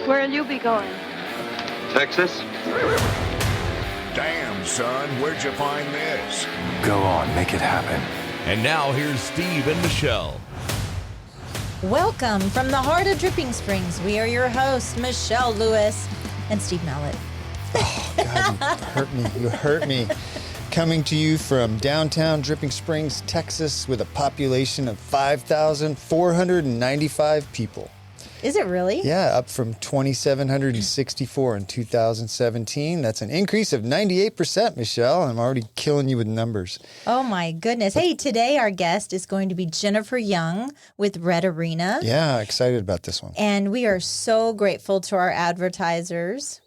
Where'll you be going? Texas? Damn, son, where'd you find this? Go on, make it happen. And now here's Steve and Michelle. Welcome from the heart of Dripping Springs. We are your hosts, Michelle Lewis and Steve Mallett. Oh, God, you hurt me. You hurt me. Coming to you from downtown Dripping Springs, Texas, with a population of 5,495 people. Is it really? Yeah, up from 2,764 in 2017. That's an increase of 98%, Michelle. I'm already killing you with numbers. Oh, my goodness. Hey, today our guest is going to be Jennifer Young with Red Arena. Yeah, excited about this one. And we are so grateful to our advertisers.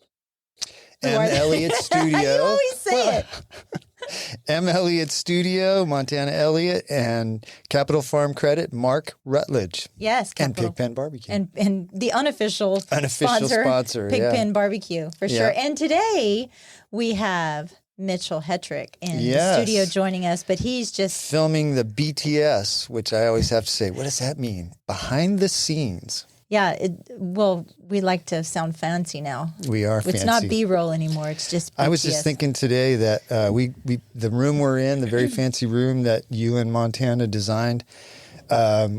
M. Elliott Studio. You always say it. M. Elliott Studio, Montana Elliott, and Capital Farm Credit, Mark Rutledge. Yes, Capital. And Pigpen Barbecue. And the unofficial sponsor Pigpen Barbecue, for sure. And today we have Mitchell Hetrick in the studio joining us, but he's just filming the BTS, which I always have to say, what does that mean? Behind the scenes. Yeah, we like to sound fancy now. We are fancy. It's not B-roll anymore. It's just BTS. I was just thinking today that the room we're in, the very fancy room that you in Montana designed,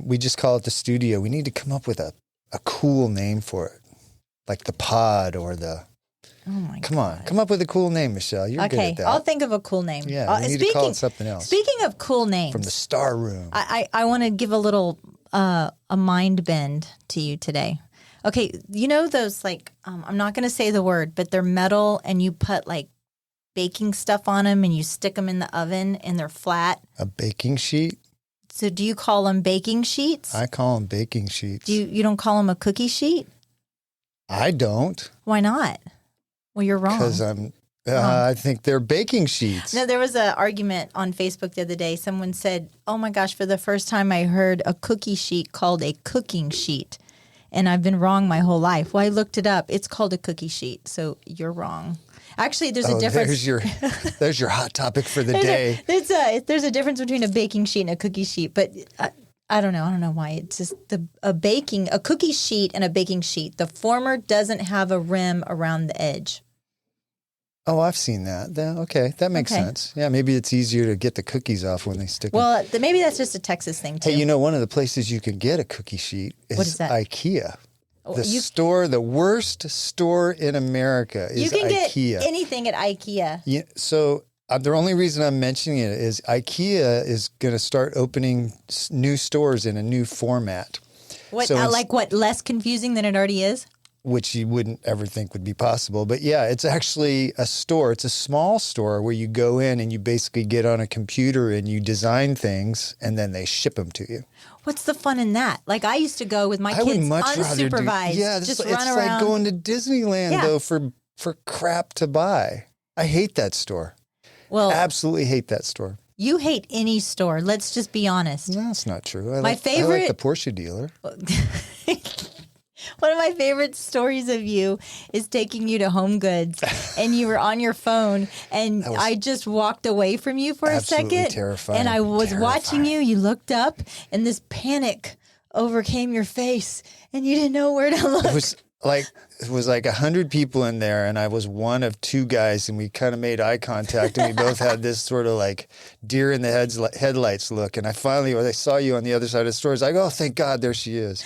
we just call it the studio. We need to come up with a cool name for it, like the pod or the... Oh, my God. Come on. Come up with a cool name, Michelle. You're good at that. I'll think of a cool name. Yeah, we need to call it something else. Speaking of cool names. From the Star Room. I want to give a little... a mind bend to you today. Okay, you know those I'm not going to say the word, but they're metal and you put like baking stuff on them and you stick them in the oven and they're flat. A baking sheet? So do you call them baking sheets? I call them baking sheets. You don't call them a cookie sheet? I don't. Why not? Well, you're wrong. Because I think they're baking sheets. No, there was an argument on Facebook the other day. Someone said, oh my gosh, for the first time I heard a cookie sheet called a cooking sheet. And I've been wrong my whole life. Well, I looked it up. It's called a cookie sheet. So you're wrong. Actually, there's a difference. There's your hot topic for the day. There's a difference between a baking sheet and a cookie sheet. But I don't know. I don't know why. It's just a cookie sheet and a baking sheet. The former doesn't have a rim around the edge. Oh, I've seen that. Okay, that makes sense. Yeah, maybe it's easier to get the cookies off when they stick them. Well, maybe that's just a Texas thing, too. Hey, one of the places you can get a cookie sheet is that? IKEA. The worst store in America is IKEA. You can get anything at IKEA. Yeah, so the only reason I'm mentioning it is IKEA is going to start opening new stores in a new format. What, less confusing than it already is? Which you wouldn't ever think would be possible. But yeah, it's actually a store. It's a small store where you go in and you basically get on a computer and you design things and then they ship them to you. What's the fun in that? Like I used to go with my kids unsupervised. It's run around. like going to Disneyland though for crap to buy. I hate that store. Well, absolutely hate that store. You hate any store. Let's just be honest. No, it's not true. I like the Porsche dealer. One of my favorite stories of you is taking you to Home Goods and you were on your phone and I just walked away from you for a second. Terrifying. And I was watching you. You looked up and this panic overcame your face and you didn't know where to look. It was like 100 people in there and I was one of two guys and we kind of made eye contact and we both had this sort of like deer in the headlights look. And I finally, when I saw you on the other side of the store, I was like, oh, thank God, there she is.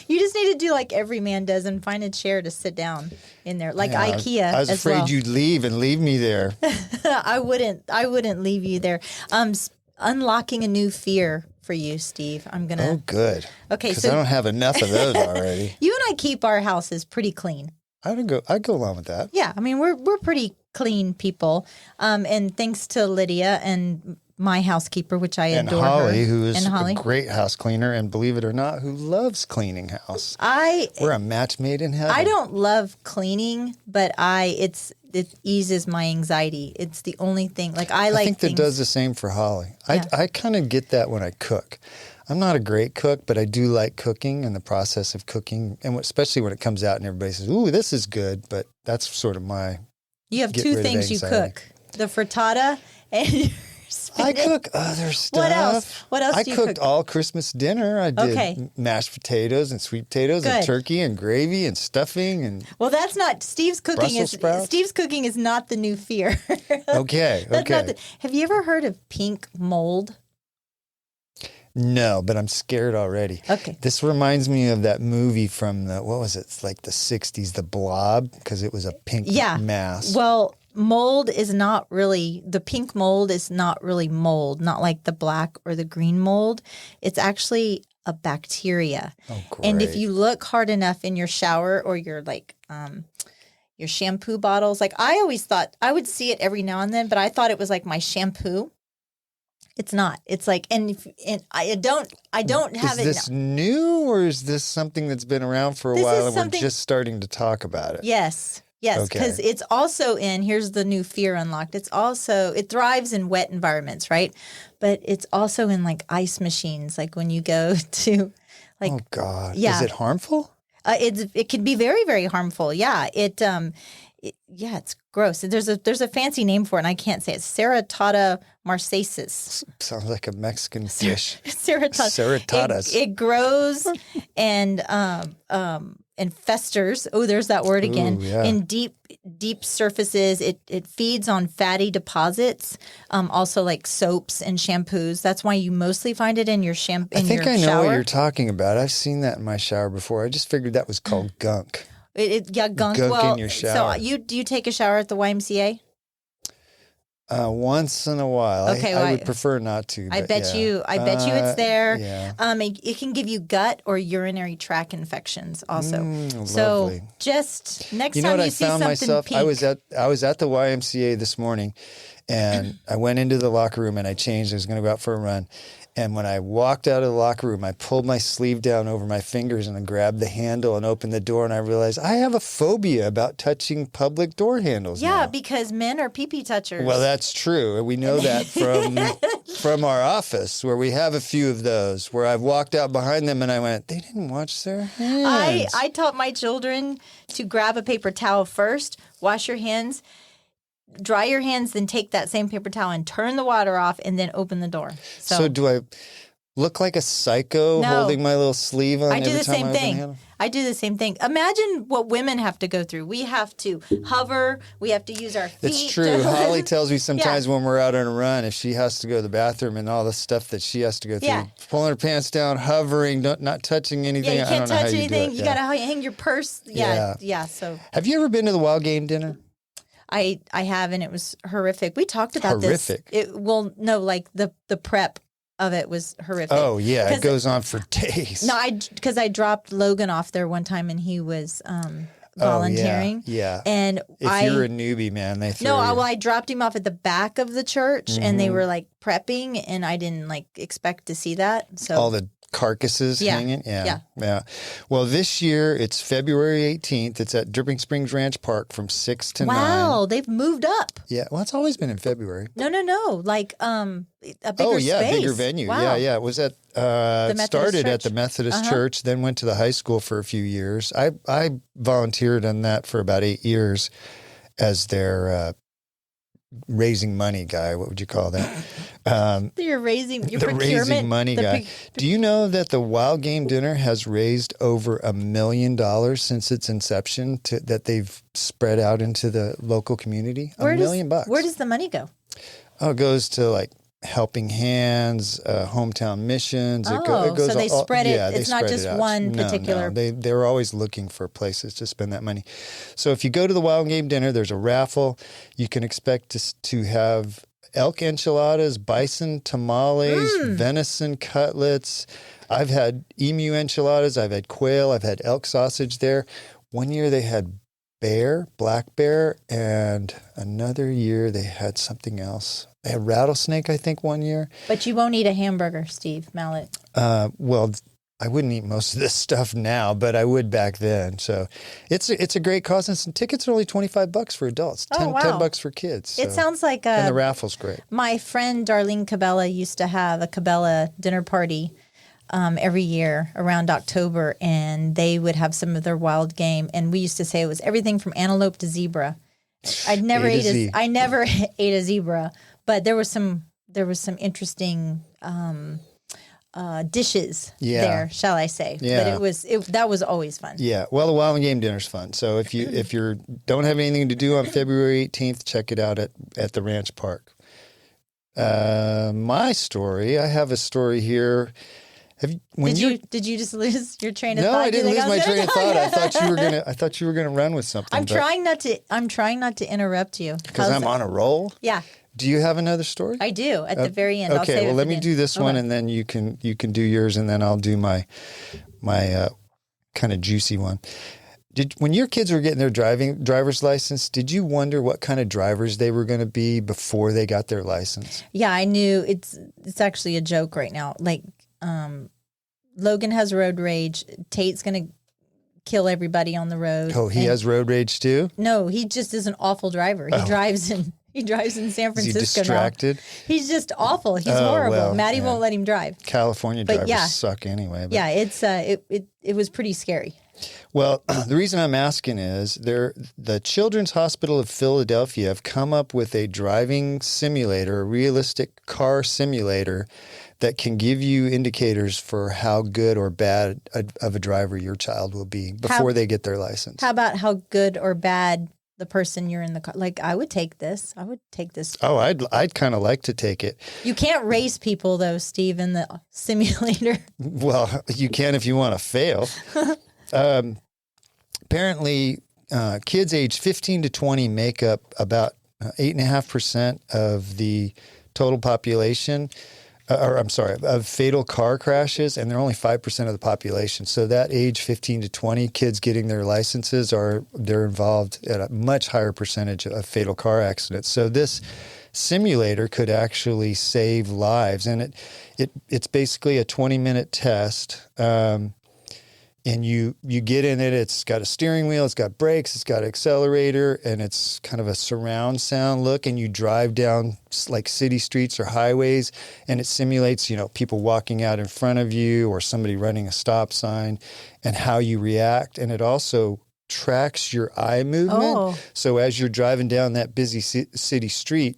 You just need to do like every man does and find a chair to sit down in there, like IKEA. I was afraid you'd leave and leave me there. I wouldn't leave you there. Unlocking a new fear for you, Steve. I'm gonna. Oh, good. Okay, because I don't have enough of those already. You and I keep our houses pretty clean. I'd go along with that. Yeah, I mean we're pretty clean people, and thanks to Lydia and my housekeeper, which I adore, Holly, who is a great house cleaner, and believe it or not, who loves cleaning house. We're a match made in heaven. I don't love cleaning, but it eases my anxiety. It's the only thing. I think that does the same for Holly. Yeah. I kind of get that when I cook. I'm not a great cook, but I do like cooking and the process of cooking, and especially when it comes out and everybody says, "Ooh, this is good." But that's sort of my. You have two things you cook: the frittata and I spinach. cook other stuff. What else? What else I do you cooked cook? all Christmas dinner. I did Okay. mashed potatoes and sweet potatoes and Good. turkey and gravy and stuffing and Well, that's not Steve's cooking. Brussels sprouts? Steve's cooking is not the new fear. okay, That's okay. not have you ever heard of pink mold? No, but I'm scared already. Okay. This reminds me of that movie from what was it? It's like the 60s, The Blob, because it was a pink Yeah. mass. Well, mold is not really, the pink mold is not really mold, not like the black or the green mold. It's actually a bacteria. Oh, great. And if you look hard enough in your shower or your your shampoo bottles, like I always thought I would see it every now and then, but I thought it was like my shampoo. It's not. It's like, and I don't have Is this new or is this something that's been around for a This while is and we're something- just starting to talk about it? Yes, because Okay. it's also here's the new fear unlocked. It thrives in wet environments, right? But it's also in like ice machines, like when you go to like, Oh God. yeah. Is it harmful? it can be very, very harmful. Yeah. It's gross. There's a fancy name for it and I can't say it. Ceratata marsaceus. Sounds like a Mexican fish. Ceratatas. It grows and festers. Oh, there's that word again. Ooh, yeah. In deep surfaces. It feeds on fatty deposits. Also like soaps and shampoos. That's why you mostly find it in your shampoo. I think I know shower. what you're talking about. I've seen that in my shower before. I just figured that was called gunk. Gunk. Gunk Well, in your shower. So do you take a shower at the YMCA? Once in a while. Okay, I well, would prefer not to. I but bet yeah. you it's there. Yeah. It can give you gut or urinary tract infections also. So lovely. just next You know time what you I see found something myself? pink. I was at the YMCA this morning, and I went into the locker room and I changed. I was going to go out for a run, and when I walked out of the locker room, I pulled my sleeve down over my fingers and I grabbed the handle and opened the door, and I realized I have a phobia about touching public door handles. Yeah, now. because men are pee-pee touchers. Well, that's true. And we know that from our office, where we have a few of those, where I've walked out behind them and I went, they didn't wash their hands. I taught my children to grab a paper towel first, wash your hands, dry your hands, then take that same paper towel and turn the water off and then open the door. So do I look like a psycho No. holding my little sleeve on I do every the time same I open the thing. handle? I do the same thing. Imagine what women have to go through. We have to hover. We have to use our feet. It's true. Holly tells me sometimes when we're out on a run, if she has to go to the bathroom and all the stuff that she has to go through, Yeah. pulling her pants down, hovering, not touching anything. Yeah, you I can't don't know how touch you do anything. it. You Yeah. got to hang your purse. Yeah. So Have you ever been to the Wild Game Dinner? I have, and it was horrific. We talked about Horrific? this. Like the prep of it was horrific. Oh, yeah. 'Cause It goes on for days. No, because I dropped Logan off there one time and he was volunteering. Oh, yeah. And If you're a newbie, man, they throw you. I dropped him off at the back of the church and Mm-hmm. they were like prepping and I didn't like expect to see that. So All the carcasses Yeah. hanging. Yeah. Well, this year it's February 18th. It's at Dripping Springs Ranch Park from 6 to 9. wow, they've moved up. Yeah. Well, it's always been in February. No. Like a bigger Oh yeah, space. bigger venue. Wow. Yeah. It was at Methodist started at church? the Methodist Church, then went to the high school for a few years. I volunteered on that for about 8 years as their raising money guy. What would you call that? You're raising your The procurement. raising money guy. Do you know that the Wild Game Dinner has raised over $1 million since its inception that they've spread out into the local community? $1 million bucks. Where does the money go? Oh, it goes to like Helping Hands, hometown missions. It Oh, goes so they all- spread it. Yeah, they It's not spread just it out. one No, particular- No. They're always looking for places to spend that money. So if you go to the Wild Game Dinner, there's a raffle. You can expect to have elk enchiladas, bison tamales, venison cutlets. I've had emu enchiladas. I've had quail. I've had elk sausage there. One year they had black bear, and another year they had something else. They had rattlesnake, I think, one year. But you won't eat a hamburger, Steve Mallet. Well, I wouldn't eat most of this stuff now, but I would back then. So it's a great cause, and some tickets are only $25 for adults, Oh, wow. $10 for kids. It So- sounds like and the raffle's great. my friend Darlene Cabela used to have a Cabela dinner party every year around October, and they would have some of their wild game. And we used to say it was everything from antelope to zebra. I never A to Z. ate a zebra, but there was some there was some interesting dishes Yeah. there, shall I say? Yeah. But that was always fun. Yeah, well, the Wild and Game Dinner's fun. So if you don't have anything to do on February 18th, check it out at the Ranch Park. My story, I have a story here. Did you just lose your train of thought? No, I didn't lose my train of thought. I thought you were gonna run with something. I'm trying not to interrupt you because I'm on a roll. Yeah. Do you have another story? I do at the very end. I'll Okay, save well, it let for me the do end. this one, and then you can do yours, and then I'll do my kind of juicy one. When your kids were getting their driver's license, did you wonder what kind of drivers they were going to be before they got their license? Yeah, I knew. It's actually a joke right now. Like, Logan has road rage. Tate's going to kill everybody on the road. Oh, he has road rage too? No, he just is an awful driver. He drives in San Francisco. Is he distracted? Now. He's just awful. He's horrible. well, Maddie yeah. won't let him drive. California But drivers suck anyway. But. Yeah, it's it was pretty scary. Well, the reason I'm asking is the Children's Hospital of Philadelphia have come up with a driving simulator, a realistic car simulator that can give you indicators for how good or bad of a driver your child will be before they get their license. How about how good or bad the person you're in the car? Like, I would take this. Oh, I'd kind of like to take it. You can't race people though, Steve, in the simulator. Well, you can if you want to fail. Apparently, kids age 15 to 20 make up about 8.5% of the total population, of fatal car crashes, and they're only 5% of the population. So that age 15 to 20 kids getting their licenses they're involved at a much higher percentage of fatal car accidents. So this simulator could actually save lives, and it's basically a 20-minute test. And you get in it, it's got a steering wheel, it's got brakes, it's got an accelerator, and it's kind of a surround sound look, and you drive down like city streets or highways, and it simulates, people walking out in front of you or somebody running a stop sign and how you react. And it also tracks your eye movement. Oh. So as you're driving down that busy city street,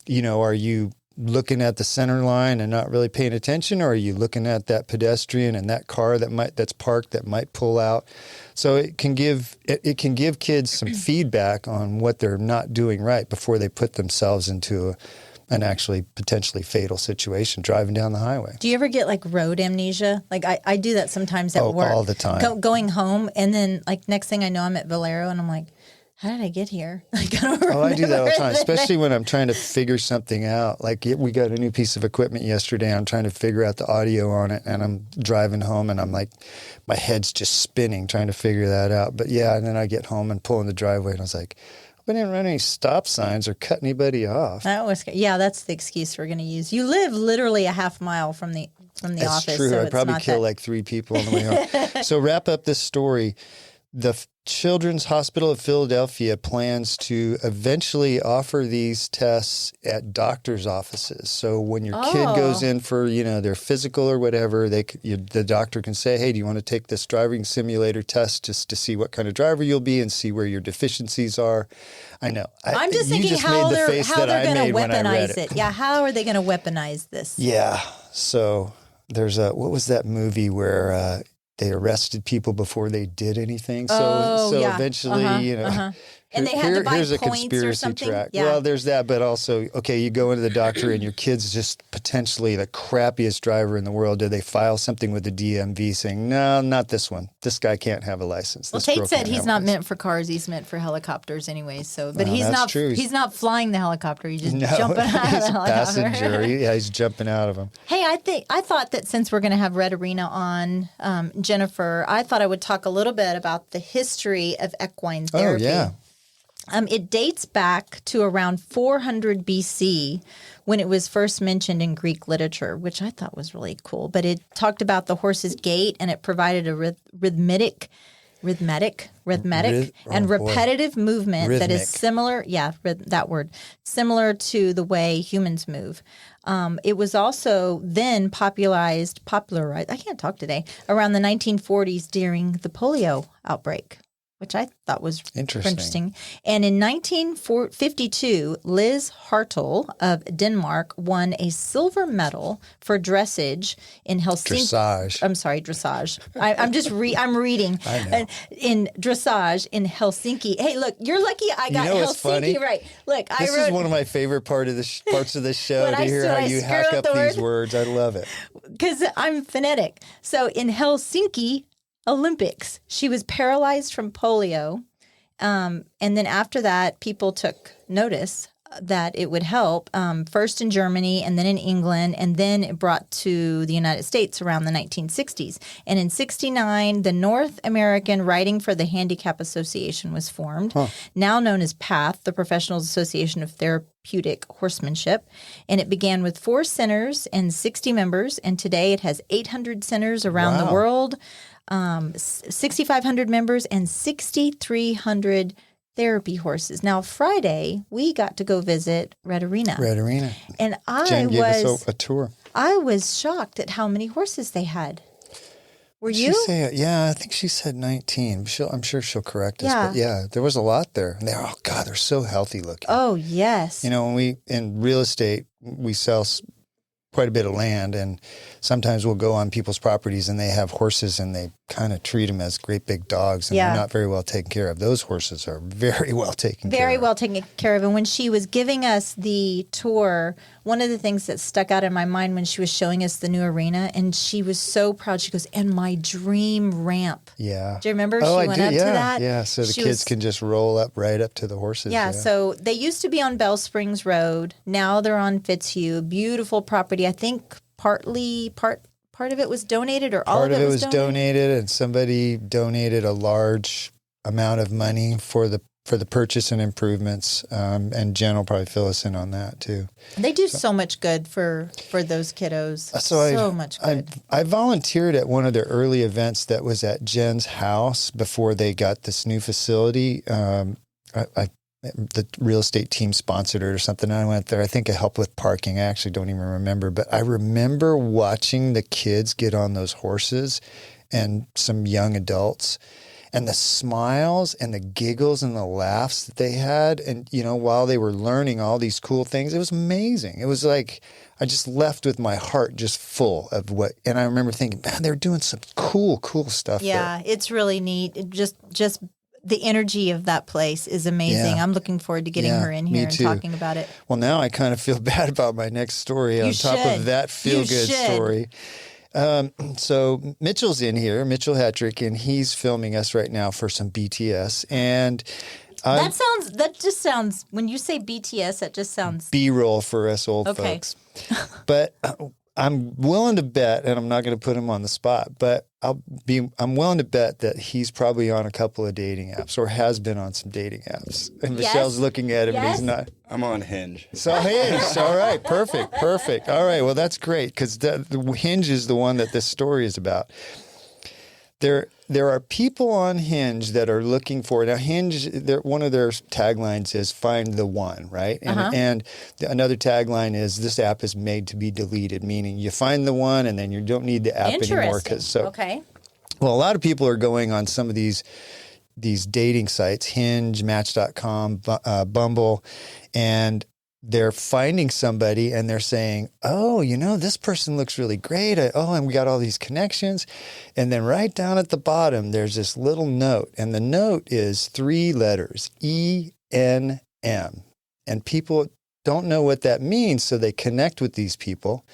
are you looking at the center line and not really paying attention, or are you looking at that pedestrian and that car that's parked that might pull out? So it can give kids some feedback on what they're not doing right before they put themselves into an actually potentially fatal situation driving down the highway. Do you ever get like road amnesia? Like I do that sometimes at work. All the time. Going home, and then like next thing I know, I'm at Valero, and I'm like, how did I get here? Like, I don't I do that all the time, remember. especially when I'm trying to figure something out. Like we got a new piece of equipment yesterday. I'm trying to figure out the audio on it, and I'm driving home, and I'm like, my head's just spinning trying to figure that out. But yeah, and then I get home and pull in the driveway, and I was like, I didn't run any stop signs or cut anybody off. That's the excuse we're going to use. You live literally a half mile from the That's office. True. So I'd probably kill like 3 people on the way home. So wrap up this story. The Children's Hospital of Philadelphia plans to eventually offer these tests at doctor's offices. So when your kid goes in for, their physical or whatever, the doctor can say, hey, do you want to take this driving simulator test just to see what kind of driver you'll be and see where your deficiencies are? I know. I'm just thinking how they're going to weaponize it. Yeah, how are they going to weaponize this? Yeah. So there's what was that movie where they arrested people before they did anything. So eventually, And they had to buy here's a points conspiracy or something? track. Yeah. Well, there's that, but also, okay, you go into the doctor and your kid's just potentially the crappiest driver in the world. Do they file something with the DMV saying, no, not this one. This guy can't have a license. Well, This Tate girl said can't he's have a not license." meant for cars. He's meant for helicopters anyway. So, but Well, he's that's not. true. He's not flying the helicopter. He's just No, jumping out of he's the a helicopter. passenger. He's jumping out of him. Hey, I thought that since we're going to have Red Arena on, Jennifer, I thought I would talk a little bit about the history of equine therapy. Oh, yeah. It dates back to around 400 BC when it was first mentioned in Greek literature, which I thought was really cool. But it talked about the horse's gait, and it provided a rhythmic and repetitive movement that is similar. Yeah, that word, similar to the way humans move. It was also then popularized. I can't talk today. Around the 1940s during the polio outbreak, which I thought was Interesting. And in 1952, Liz Hartel of Denmark won a silver medal for dressage in Helsinki. Dressage. I'm sorry, dressage. I'm reading. I know. In dressage in Helsinki. Hey, look, you're lucky I got what's Helsinki funny? right. Look, This I wrote. is one of my favorite parts of the show When to I hear said how I you screwed hack up up the these word. words. I love it. Because I'm phonetic. So in Helsinki Olympics, she was paralyzed from polio. And then after that, people took notice that it would help, first in Germany and then in England, and then it brought to the United States around the 1960s. And in 1969, the North American Writing for the Handicap Association was formed, now known as PATH, the Professional Association of Therapeutic Horsemanship. And it began with 4 centers and 60 members, and today it has 800 centers around the Wow. world. 6,500 members and 6,300 therapy horses. Now, Friday, we got to go visit Red Arena. Red Arena. And Jen gave us a tour. I was shocked at how many horses they had. Were Did she you? say it? Yeah, I think she said 19. I'm sure she'll correct us. Yeah. But yeah, there was a lot there. And they're so healthy looking. Oh, yes. You know, in real estate, we sell quite a bit of land, and sometimes we'll go on people's properties and they have horses and they kind of treat them as great big dogs, and Yeah. they're not very well taken care of. Those horses are very well taken care of. Very well taken care of. And when she was giving us the tour, one of the things that stuck out in my mind when she was showing us the new arena, and she was so proud. She goes, "And my dream ramp." Yeah. Do you remember? Oh, She I went do. up to Yeah. that. Yeah. So the She kids was- can just roll up right up to the horses. Yeah, so they used to be on Bell Springs Road. Now they're on Fitzhugh. Beautiful property. I think part of it was donated, or all Part of it was donated, and somebody donated a large amount of money for the purchase and improvements. And Jen will probably fill us in on that too. They do so much good for those kiddos. So much good. I volunteered at one of their early events that was at Jen's house before they got this new facility. The real estate team sponsored it or something. I went there. I think it helped with parking. I actually don't even remember. But I remember watching the kids get on those horses and some young adults, and the smiles and the giggles and the laughs that they had. And, you know, while they were learning all these cool things, it was amazing. It was like I just left with my heart just full of and I remember thinking, man, they're doing some cool stuff there. Yeah, it's really neat. It just the energy of that place is amazing. Yeah. I'm looking forward to getting Yeah, her in me here and too. talking about it. Well, now I kind of feel bad about my next story on top should. of that feel-good You should. story. So Mitchell's in here, Mitchell Hattrick, and he's filming us right now for some BTS. And That just sounds, when you say BTS, that just sounds B-roll for us old Okay. folks. But I'm willing to bet, and I'm not going to put him on the spot, but I'm willing to bet that he's probably on a couple of dating apps or has been on some dating apps. And Yes. Michelle's looking at him and Yes. he's not. I'm on Hinge. So Hinge, all right, perfect. All right, well, that's great because the Hinge is the one that this story is about. There are people on Hinge that are looking for, now Hinge, one of their taglines is find the one, right? And another tagline is this app is made to be deleted, meaning you find the one and then you don't need the app anymore. interesting. Okay. Well, a lot of people are going on some of these dating sites, Hinge, Match.com, Bumble, and they're finding somebody and they're saying, oh, you know, this person looks really great. And we got all these connections. And then right down at the bottom, there's this little note. And the note is 3 letters, ENM. And people don't know what that means. So they connect with these people.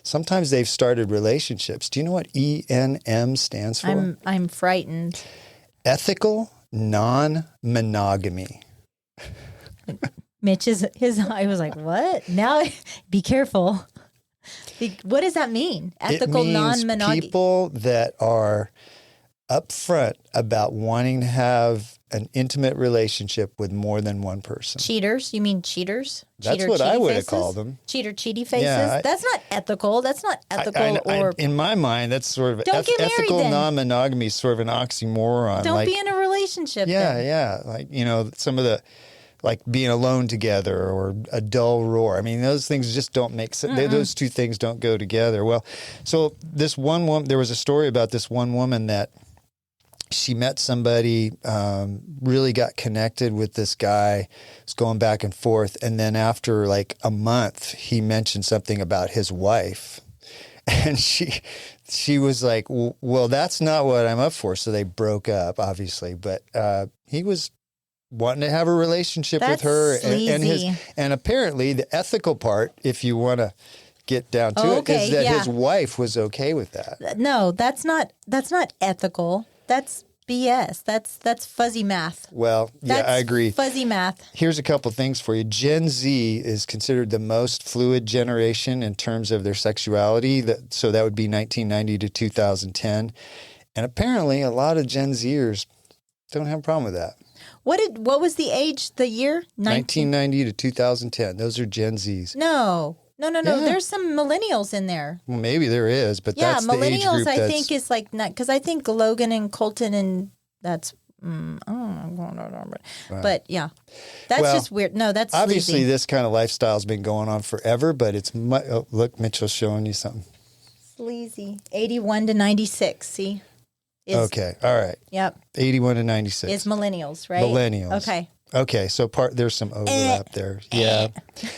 Sometimes they've started relationships. Do you know what ENM stands for? I'm frightened. Ethical non-monogamy. Mitch his eye was like, "What?" Now, be careful. What does that mean? Ethical it means non-monogamy. people that are upfront about wanting to have an intimate relationship with more than one person. Cheaters? You mean cheaters? That's Cheater, what I cheaty would have faces? called them. Cheater, cheaty faces. Yeah, That's not ethical. That's not ethical. Or in my mind, that's sort of Don't get married ethical then. non-monogamy is sort of an oxymoron. don't like, be in a relationship. then. yeah. Like, you know, some of the, like being alone together or a dull roar. I mean, those things just don't make sense. Those two things don't go together. Well, so this one woman, there was a story about this one woman that she met somebody, really got connected with this guy, was going back and forth. And then after like a month, he mentioned something about his wife. And she was like, well, that's not what I'm up for. So they broke up, obviously. But he was wanting to have a relationship with her. And apparently the ethical part, if you want to get down to it, is that his wife was okay with that. No, that's not ethical. That's BS. That's fuzzy math. Well, yeah, I agree. Fuzzy math. Here's a couple things for you. Gen Z is considered the most fluid generation in terms of their sexuality. So that would be 1990 to 2010. And apparently a lot of Gen Zers don't have a problem with that. What was the age, the year? 1990 to 2010. Those are Gen Zs. No. Yeah. There's some millennials in there. Well, maybe there is, but that's the age group. Millennials, I think, is like not because I think Logan and Colton and that's. But yeah, that's just weird. No, that's obviously sleazy. This kind of lifestyle has been going on forever, but it's look, Mitchell's showing you something. Sleazy. 81 to 96. See. Okay. All right. Yep. 81 to 96 is millennials, right? Millennials. Okay. So there's some overlap there. Yeah.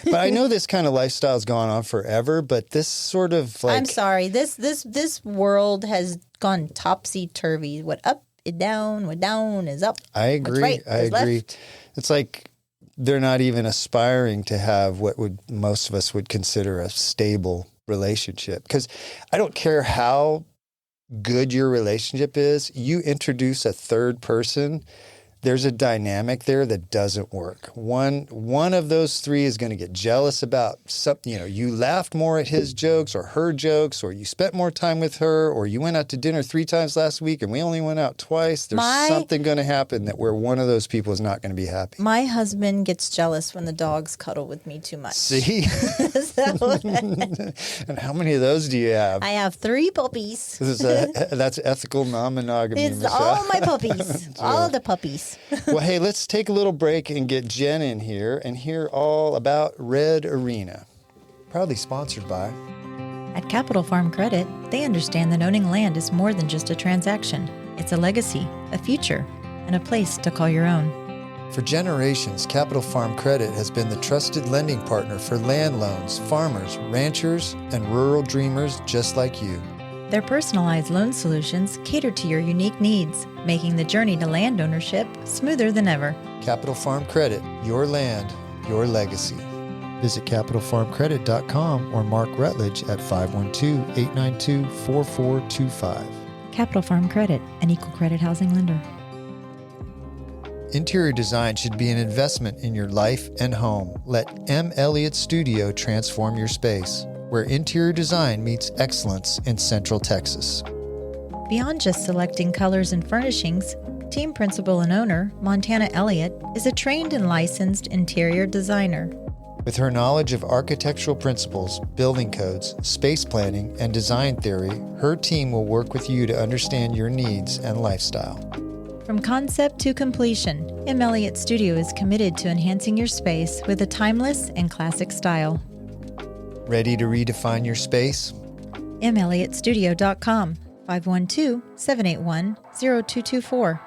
But I know this kind of lifestyle has gone on forever, but this sort of like, I'm sorry. This world has gone topsy-turvy. What up is down, what down is up. I agree. Right I agree. Left. It's like they're not even aspiring to have what most of us would consider a stable relationship. Because I don't care how good your relationship is, you introduce a third person, there's a dynamic there that doesn't work. One of those three is going to get jealous about something. You laughed more at his jokes or her jokes, or you spent more time with her, or you went out to dinner 3 times last week and we only went out twice. There's something going to happen where one of those people is not going to be happy. My husband gets jealous when the dogs cuddle with me too much. See? And how many of those do you have? I have 3 puppies. That's ethical non-monogamy. It's Michelle. all my puppies. All the puppies. Well, hey, let's take a little break and get Jen in here and hear all about Red Arena. Proudly sponsored by... At Capital Farm Credit, they understand that owning land is more than just a transaction. It's a legacy, a future, and a place to call your own. For generations, Capital Farm Credit has been the trusted lending partner for land loans, farmers, ranchers, and rural dreamers just like you. Their personalized loan solutions cater to your unique needs, making the journey to land ownership smoother than ever. Capital Farm Credit, your land, your legacy. Visit capitalfarmcredit.com or Mark Rutledge at 512-892-4425. Capital Farm Credit, an equal credit housing lender. Interior design should be an investment in your life and home. Let M. Elliott Studio transform your space, where interior design meets excellence in Central Texas. Beyond just selecting colors and furnishings, team principal and owner, Montana Elliott, is a trained and licensed interior designer. With her knowledge of architectural principles, building codes, space planning, and design theory, her team will work with you to understand your needs and lifestyle. From concept to completion, M. Elliott Studio is committed to enhancing your space with a timeless and classic style. Ready to redefine your space? melliottstudio.com, 512-781-0224.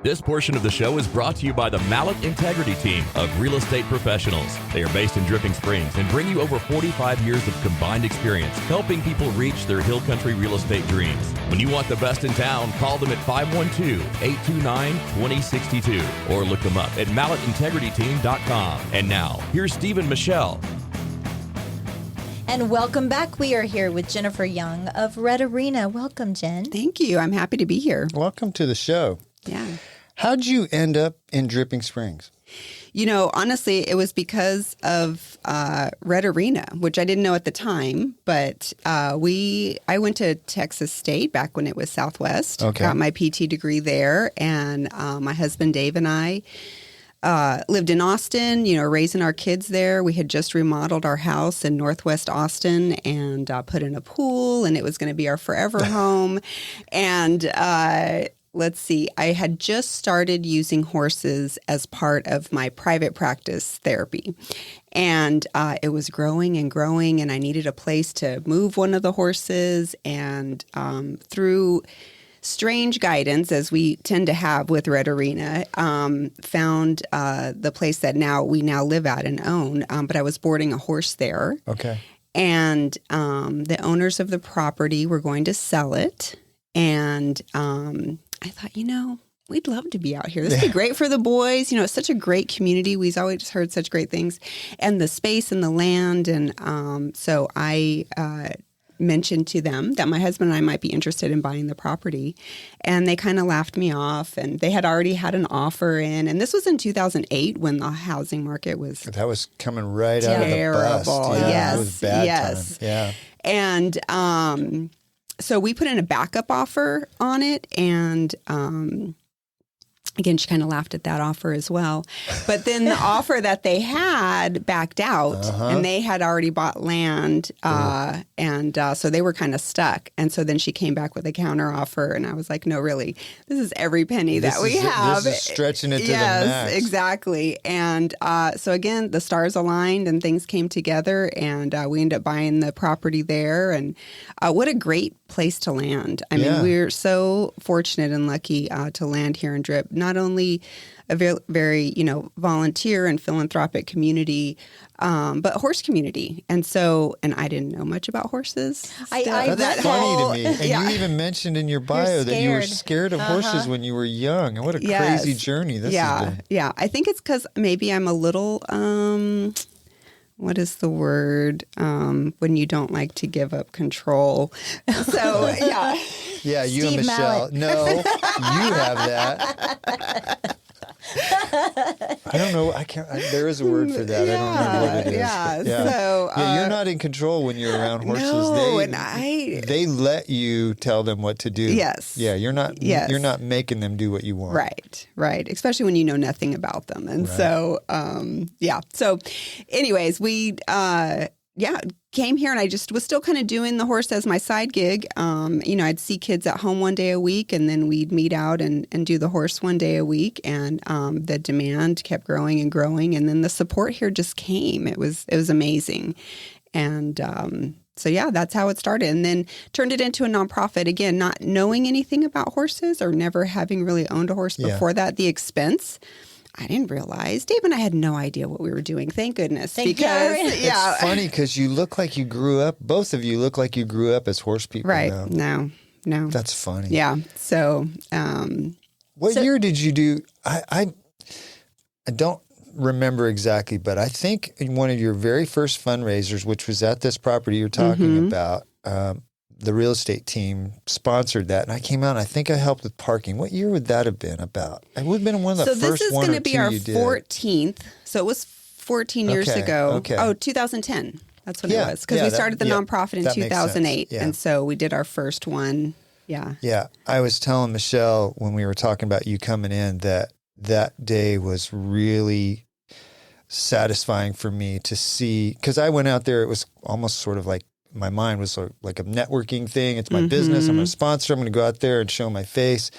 This portion of the show is brought to you by the Mallet Integrity Team of real estate professionals. They are based in Dripping Springs and bring you over 45 years of combined experience helping people reach their hill country real estate dreams. When you want the best in town, call them at 512-829-2062 or look them up at malletintegrityteam.com. And now, here's Steve and Michelle. And welcome back. We are here with Jennifer Young of Red Arena. Welcome, Jen. Thank you. I'm happy to be here. Welcome to the show. Yeah. How'd you end up in Dripping Springs? Honestly, it was because of Red Arena, which I didn't know at the time. But I went to Texas State back when it was Southwest. Okay. Got my PT degree there. And my husband, Dave, and I lived in Austin, raising our kids there. We had just remodeled our house in Northwest Austin and put in a pool, and it was going to be our forever home. And let's see, I had just started using horses as part of my private practice therapy. And it was growing and growing, and I needed a place to move one of the horses. And through strange guidance, as we tend to have with Red Arena, found the place that we now live at and own. But I was boarding a horse there. Okay. And the owners of the property were going to sell it. And I thought, we'd love to be out here. This would be great for the boys. It's such a great community. We've always heard such great things. And the space and the land. And so I mentioned to them that my husband and I might be interested in buying the property. And they kind of laughed me off. And they had already had an offer in. And this was in 2008 when the housing market was That was coming right out terrible. of the bust. Yeah, Yes. It was bad Yes. time. Yeah. And so we put in a backup offer on it. And again, she kind of laughed at that offer as well. But then the offer that they had backed out, and they had already bought land, and so they were kind of stuck. And so then she came back with a counter offer, and I was like, no, really, this is every penny that we have. This is stretching it to the yes, max. exactly. And so again, the stars aligned and things came together, and we ended up buying the property there. And what a great place to land. I mean, we're so fortunate and lucky to land here in Drip. Not only a very, very, volunteer and philanthropic community, but horse community. And I didn't know much about horses. That's funny to me. And you even mentioned in your bio that you were scared of horses when you were young. And what a crazy journey this has been. Yeah. I think it's because maybe I'm a little, what is the word when you don't like to give up control? So, yeah. Yeah, you Steve and Michelle. Mallet. No, you have that. I don't know. I can't. There is a word for that. I don't remember what it is. Yeah. So you're not in control when you're around horses. No, they let you tell them what to do. Yes. Yeah, you're not. Yes. You're not making them do what you want. Right. Especially when you know nothing about them. And so, So, anyways, we came here, and I just was still kind of doing the horse as my side gig. I'd see kids at home one day a week, and then we'd meet out and do the horse one day a week. And the demand kept growing and growing, and then the support here just came. It was amazing. And that's how it started, and then turned it into a nonprofit. Again, not knowing anything about horses or never having really owned a horse before that. The expense, I didn't realize. Dave and I had no idea what we were doing. Thank goodness. It's funny because you look like you grew up. Both of you look like you grew up as horse people. Right. Now. No. That's funny. Yeah. So, what year did you do? I don't remember exactly, but I think in one of your very first fundraisers, which was at this property you're talking about, the real estate team sponsored that, and I came out and I think I helped with parking. What year would that have been about? It would have been one of the first one or two you did. So this is going to be our 14th. So it was 14 years ago. Okay. Oh, 2010. That's when it was. Because we started the nonprofit in 2008. And so we did our first one. Yeah. Yeah. I was telling Michelle when we were talking about you coming in that day was really satisfying for me to see. Because I went out there, it was almost sort of like, my mind was sort of like a networking thing. It's my business. I'm a sponsor. I'm going to go out there and show my face.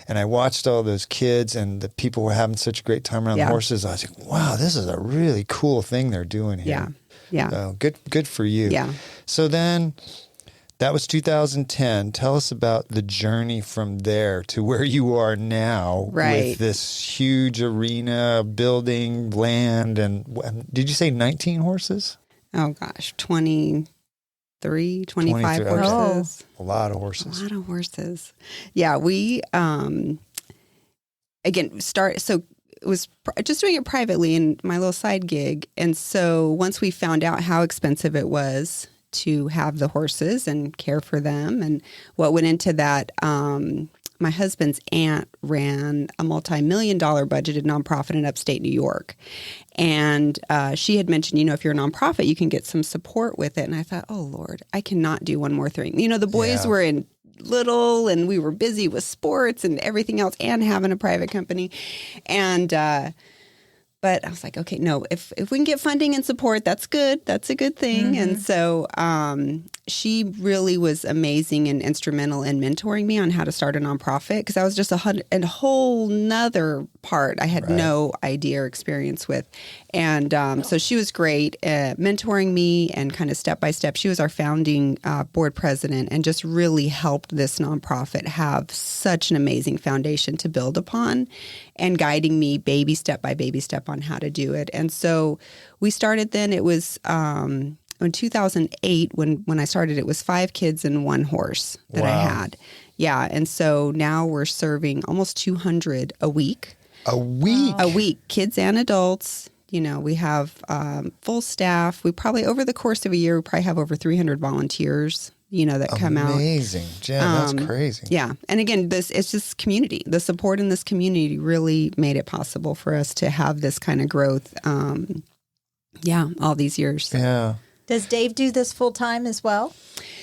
And I watched all those kids, and the people were having such a great time around the horses. I was like, wow, this is a really cool thing they're doing here. Yeah. So good for you. Yeah. So then that was 2010. Tell us about the journey from there to where you are now with this huge arena, building, land, and did you say 19 horses? Oh, gosh, 25 horses. A lot of horses. Yeah, we so it was just doing it privately in my little side gig. And so once we found out how expensive it was to have the horses and care for them and what went into that, my husband's aunt ran a multi-million-dollar budgeted nonprofit in upstate New York. And she had mentioned, if you're a nonprofit, you can get some support with it. And I thought, oh, Lord, I cannot do one more thing. The boys were in little, and we were busy with sports and everything else and having a private company. And but I was like, okay, no, if we can get funding and support, that's good. That's a good thing. And so she really was amazing and instrumental in mentoring me on how to start a nonprofit, because that was just a whole nother part I had no idea or experience with. And so she was great at mentoring me and kind of step by step. She was our founding board president and just really helped this nonprofit have such an amazing foundation to build upon, and guiding me baby step by baby step on how to do it. And so we started then. It was in 2008 when I started. It was 5 kids and 1 horse that I had. Yeah, and so now we're serving almost 200 a week. A week? A week, kids and adults. You know, we have full staff. We probably, over the course of a year, we probably have over 300 volunteers, you know, that come out. Amazing. Jen, that's crazy. Yeah. And again, it's just community. The support in this community really made it possible for us to have this kind of growth, all these years. Yeah. Does Dave do this full time as well?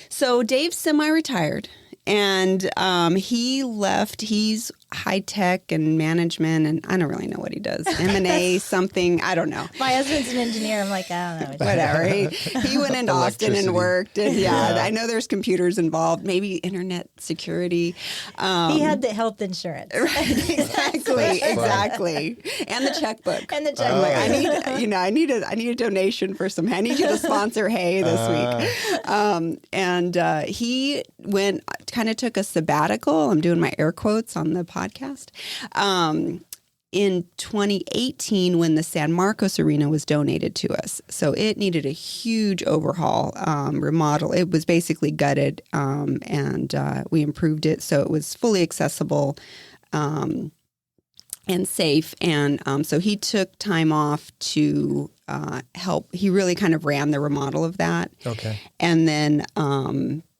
So Dave's semi-retired, and he left. He's high tech and management, and I don't really know what he does. M&A, something, I don't know. My husband's an engineer. I'm like, I don't know. Whatever. He went into Austin and worked, and I know there's computers involved, maybe internet security. He had the health insurance. Exactly. And the checkbook. And the checkbook. Like, I need a donation for some. I need you to sponsor hay this week. And he took a sabbatical. I'm doing my air quotes on the podcast. In 2018, when the San Marcos Arena was donated to us. So it needed a huge overhaul, remodel. It was basically gutted, and we improved it so it was fully accessible and safe. And so he took time off to help. He really kind of ran the remodel of that. Okay. And then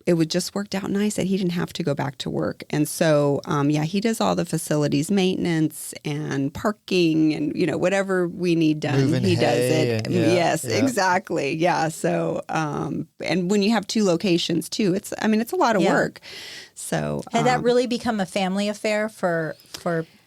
it would just worked out nice that he didn't have to go back to work. And so, he does all the facilities maintenance and parking and, whatever we need done, Moving he does hay it. and, Yes, exactly. Yeah. So, and when you have 2 locations too, it's a lot of work. So had that really become a family affair for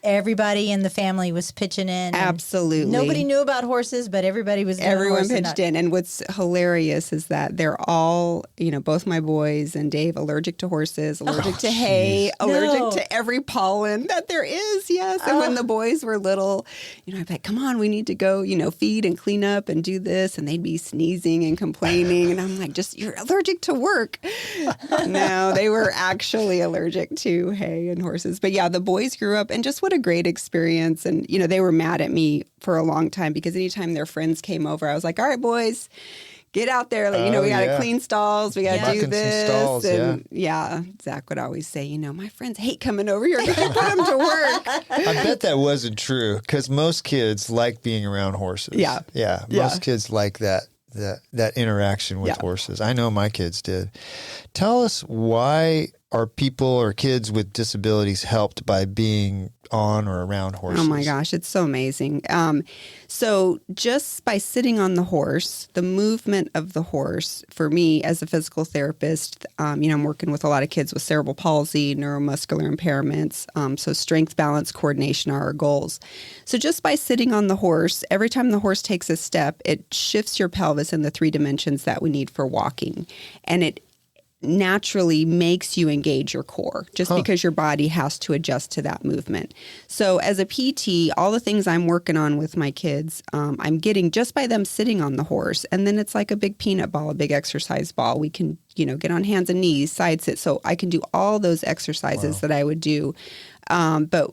everybody in the family was pitching in? Absolutely. Nobody knew about horses, but everybody was doing Everyone pitched in. And what's hilarious is that they're all, both my boys and Dave, allergic to horses, allergic to hay, allergic to every pollen that there is. Yes. And when the boys were little, I'd be like, come on, we need to go, feed and clean up and do this. And they'd be sneezing and complaining. And I'm like, you're allergic to work. No, they were actually allergic to hay and horses. But yeah, the boys grew up, and just what a great experience. And, they were mad at me for a long time because anytime their friends came over, I was like, all right, boys, get out there. Like, we got to clean stalls. We got to do this. Stalls, and Zach would always say, my friends hate coming over here. Put them to work. I bet that wasn't true, because most kids like being around horses. Yeah. Most kids like that interaction with horses. I know my kids did. Tell us, why are people or kids with disabilities helped by being on or around horses? Oh my gosh, it's so amazing. So just by sitting on the horse, the movement of the horse, for me as a physical therapist, I'm working with a lot of kids with cerebral palsy, neuromuscular impairments. So strength, balance, coordination are our goals. So just by sitting on the horse, every time the horse takes a step, it shifts your pelvis in the 3 dimensions that we need for walking. And it naturally makes you engage your core just because your body has to adjust to that movement. So as a PT, all the things I'm working on with my kids, I'm getting just by them sitting on the horse. And then it's like a big peanut ball, a big exercise ball. We can, get on hands and knees, side sit. So I can do all those exercises that I would do. But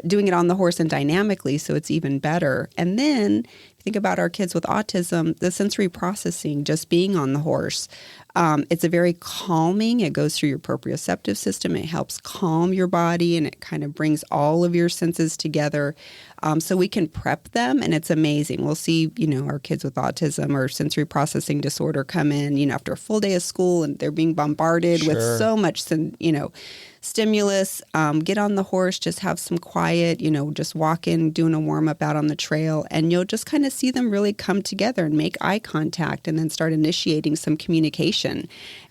doing it on the horse and dynamically, so it's even better. And then if you think about our kids with autism, the sensory processing, just being on the horse, it's a very calming. It goes through your proprioceptive system. It helps calm your body, and it kind of brings all of your senses together. So we can prep them, and it's amazing. We'll see, our kids with autism or sensory processing disorder come in, after a full day of school, and they're being bombarded with so much, stimulus. Get on the horse, just have some quiet, just walk in, doing a warm up out on the trail, and you'll just kind of see them really come together and make eye contact, and then start initiating some communication.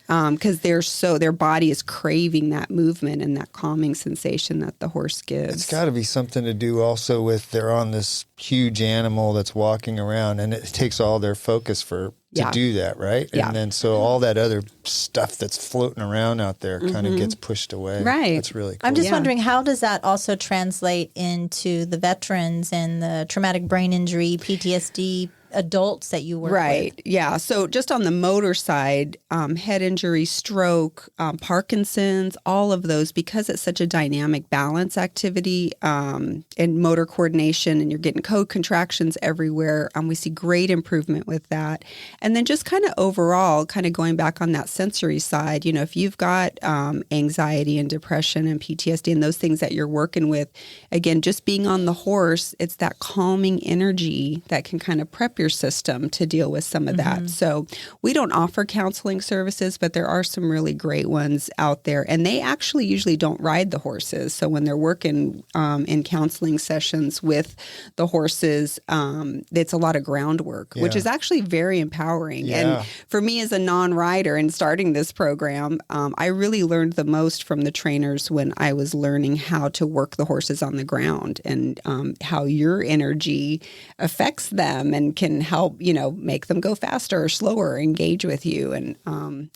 because their body is craving that movement and that calming sensation that the horse gives. It's got to be something to do also with they're on this huge animal that's walking around, and it takes all their focus to do that, right? Yeah. And then so all that other stuff that's floating around out there kind of gets pushed away. Right. That's really cool. I'm just wondering, how does that also translate into the veterans and the traumatic brain injury, PTSD adults that you work with? Right. Yeah. So just on the motor side, head injury, stroke, Parkinson's, all of those, because it's such a dynamic balance activity and motor coordination, and you're getting code contractions everywhere. We see great improvement with that. And then just kind of overall, kind of going back on that sensory side, if you've got anxiety and depression and PTSD and those things that you're working with, again, just being on the horse, it's that calming energy that can kind of prep your system to deal with some of that. So we don't offer counseling services, but there are some really great ones out there. And they actually usually don't ride the horses. So when they're working in counseling sessions with the horses, it's a lot of groundwork, which is actually very empowering. Yeah. And for me as a non-rider and starting this program, I really learned the most from the trainers when I was learning how to work the horses on the ground and how your energy affects them and can help, make them go faster or slower, engage with you. And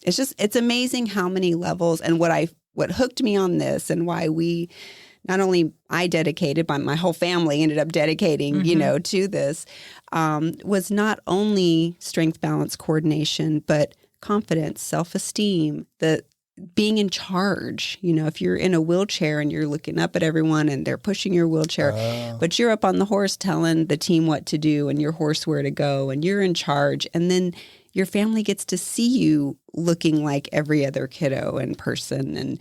it's amazing how many levels and what hooked me on this and why I dedicated, but my whole family ended up dedicating, to this, was not only strength, balance, coordination, but confidence, self-esteem, being in charge. If you're in a wheelchair and you're looking up at everyone and they're pushing your wheelchair, but you're up on the horse telling the team what to do and your horse where to go and you're in charge. And then your family gets to see you looking like every other kiddo and person, and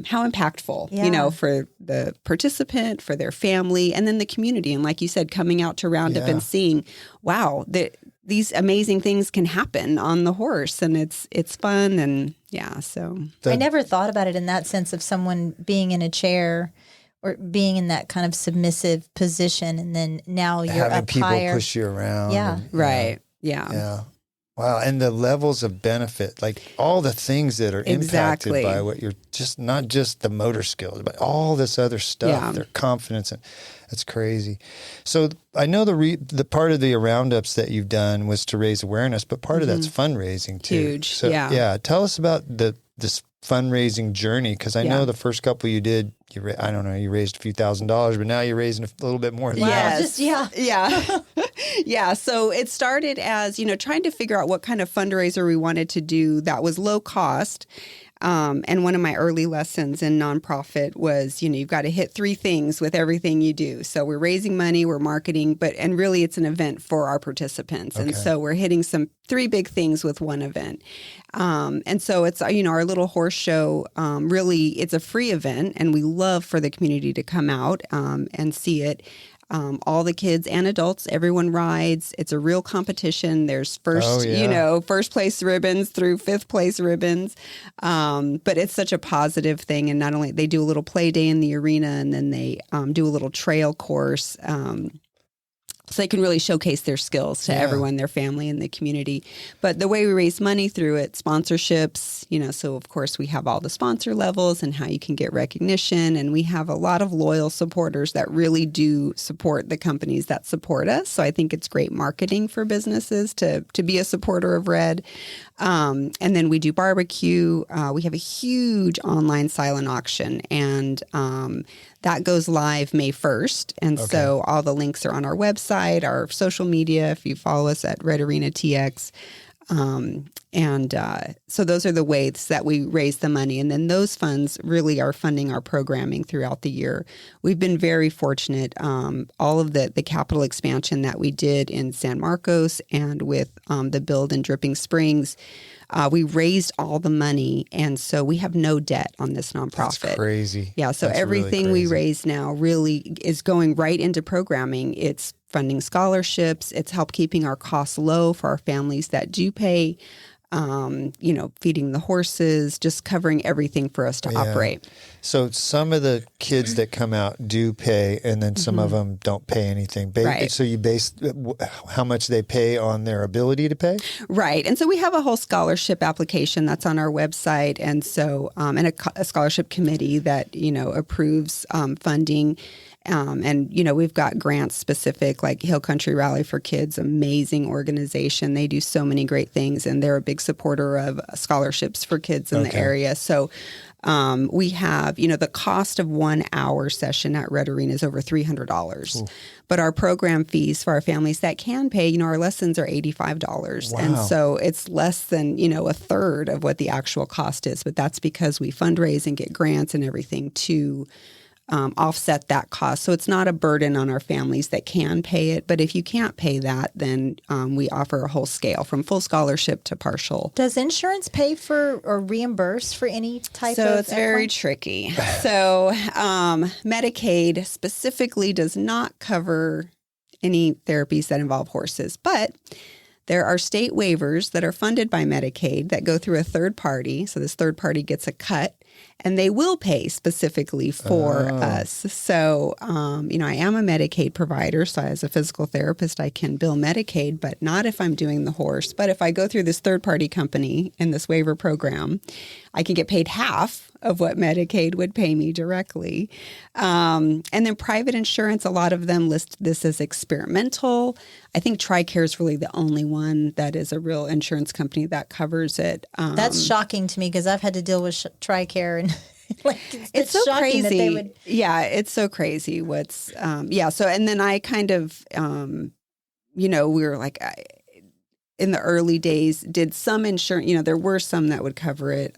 how impactful, for the participant, for their family, and then the community. And like you said, coming out to Roundup and seeing, wow, these amazing things can happen on the horse, and it's fun. And so I never thought about it in that sense of someone being in a chair or being in that kind of submissive position, and then now you're having up people higher. push you around. Yeah. Right. Yeah. Yeah. Wow. And the levels of benefit, like all the things that are impacted by what you're not just the motor skills, but all this other stuff, their confidence. And that's crazy. So I know the part of the roundups that you've done was to raise awareness, but part of that's fundraising too. Huge. So, tell us about this fundraising journey, because I know the first couple you did, you raised a few $1,000s, but now you're raising a little bit more. Yeah. So it started as, trying to figure out what kind of fundraiser we wanted to do that was low cost. And one of my early lessons in nonprofit was, you've got to hit 3 things with everything you do. So we're raising money, we're marketing, and really it's an event for our participants. Okay. And so we're hitting 3 big things with one event. And so it's, our little horse show, really, it's a free event, and we love for the community to come out and see it. All the kids and adults, everyone rides. It's a real competition. There's first place ribbons through 5th place ribbons. But it's such a positive thing. And not only they do a little play day in the arena, and then they do a little trail course. So they can really showcase their skills to everyone, their family, and the community. But the way we raise money through it, sponsorships, so of course we have all the sponsor levels and how you can get recognition. And we have a lot of loyal supporters that really do support the companies that support us. So I think it's great marketing for businesses to be a supporter of Red. And then we do barbecue. We have a huge online silent auction, and that goes live May 1st. And so all the links are on our website, our social media, if you follow us at Red Arena TX. So those are the ways that we raise the money. And then those funds really are funding our programming throughout the year. We've been very fortunate. All of the capital expansion that we did in San Marcos and with the build in Dripping Springs, we raised all the money. And so we have no debt on this nonprofit. That's crazy. Yeah. So That's everything really we raise now really is going right into programming. It's funding scholarships. It's helped keeping our costs low for our families that do pay feeding the horses, just covering everything for us to operate. So some of the kids that come out do pay, and then some of them don't pay anything. Right. So you base how much they pay on their ability to pay? Right. And so we have a whole scholarship application that's on our website. And so, and a scholarship committee that, approves funding. We've got grants specific, like Hill Country Rally for Kids, amazing organization. They do so many great things, and they're a big supporter of scholarships for kids in the area. So we have, the cost of 1 hour session at Red Arena is over $300. But our program fees for our families that can pay, our lessons are $85. Wow. And so it's less than, a third of what the actual cost is. But that's because we fundraise and get grants and everything to offset that cost. So it's not a burden on our families that can pay it. But if you can't pay that, then we offer a whole scale from full scholarship to partial. Does insurance pay for or reimburse for any type of? So it's very tricky. So Medicaid specifically does not cover any therapies that involve horses, but there are state waivers that are funded by Medicaid that go through a third party. So this third party gets a cut, and they will pay specifically for us. So, I am a Medicaid provider. So as a physical therapist, I can bill Medicaid, but not if I'm doing the horse. But if I go through this third party company in this waiver program, I can get paid half of what Medicaid would pay me directly. And then private insurance, a lot of them list this as experimental. I think TRICARE is really the only one that is a real insurance company that covers it. That's shocking to me because I've had to deal with TRICARE and it's so shocking crazy. that they would. Yeah, it's so crazy. So, and then I kind of, we were like, in the early days, did some insurance, there were some that would cover it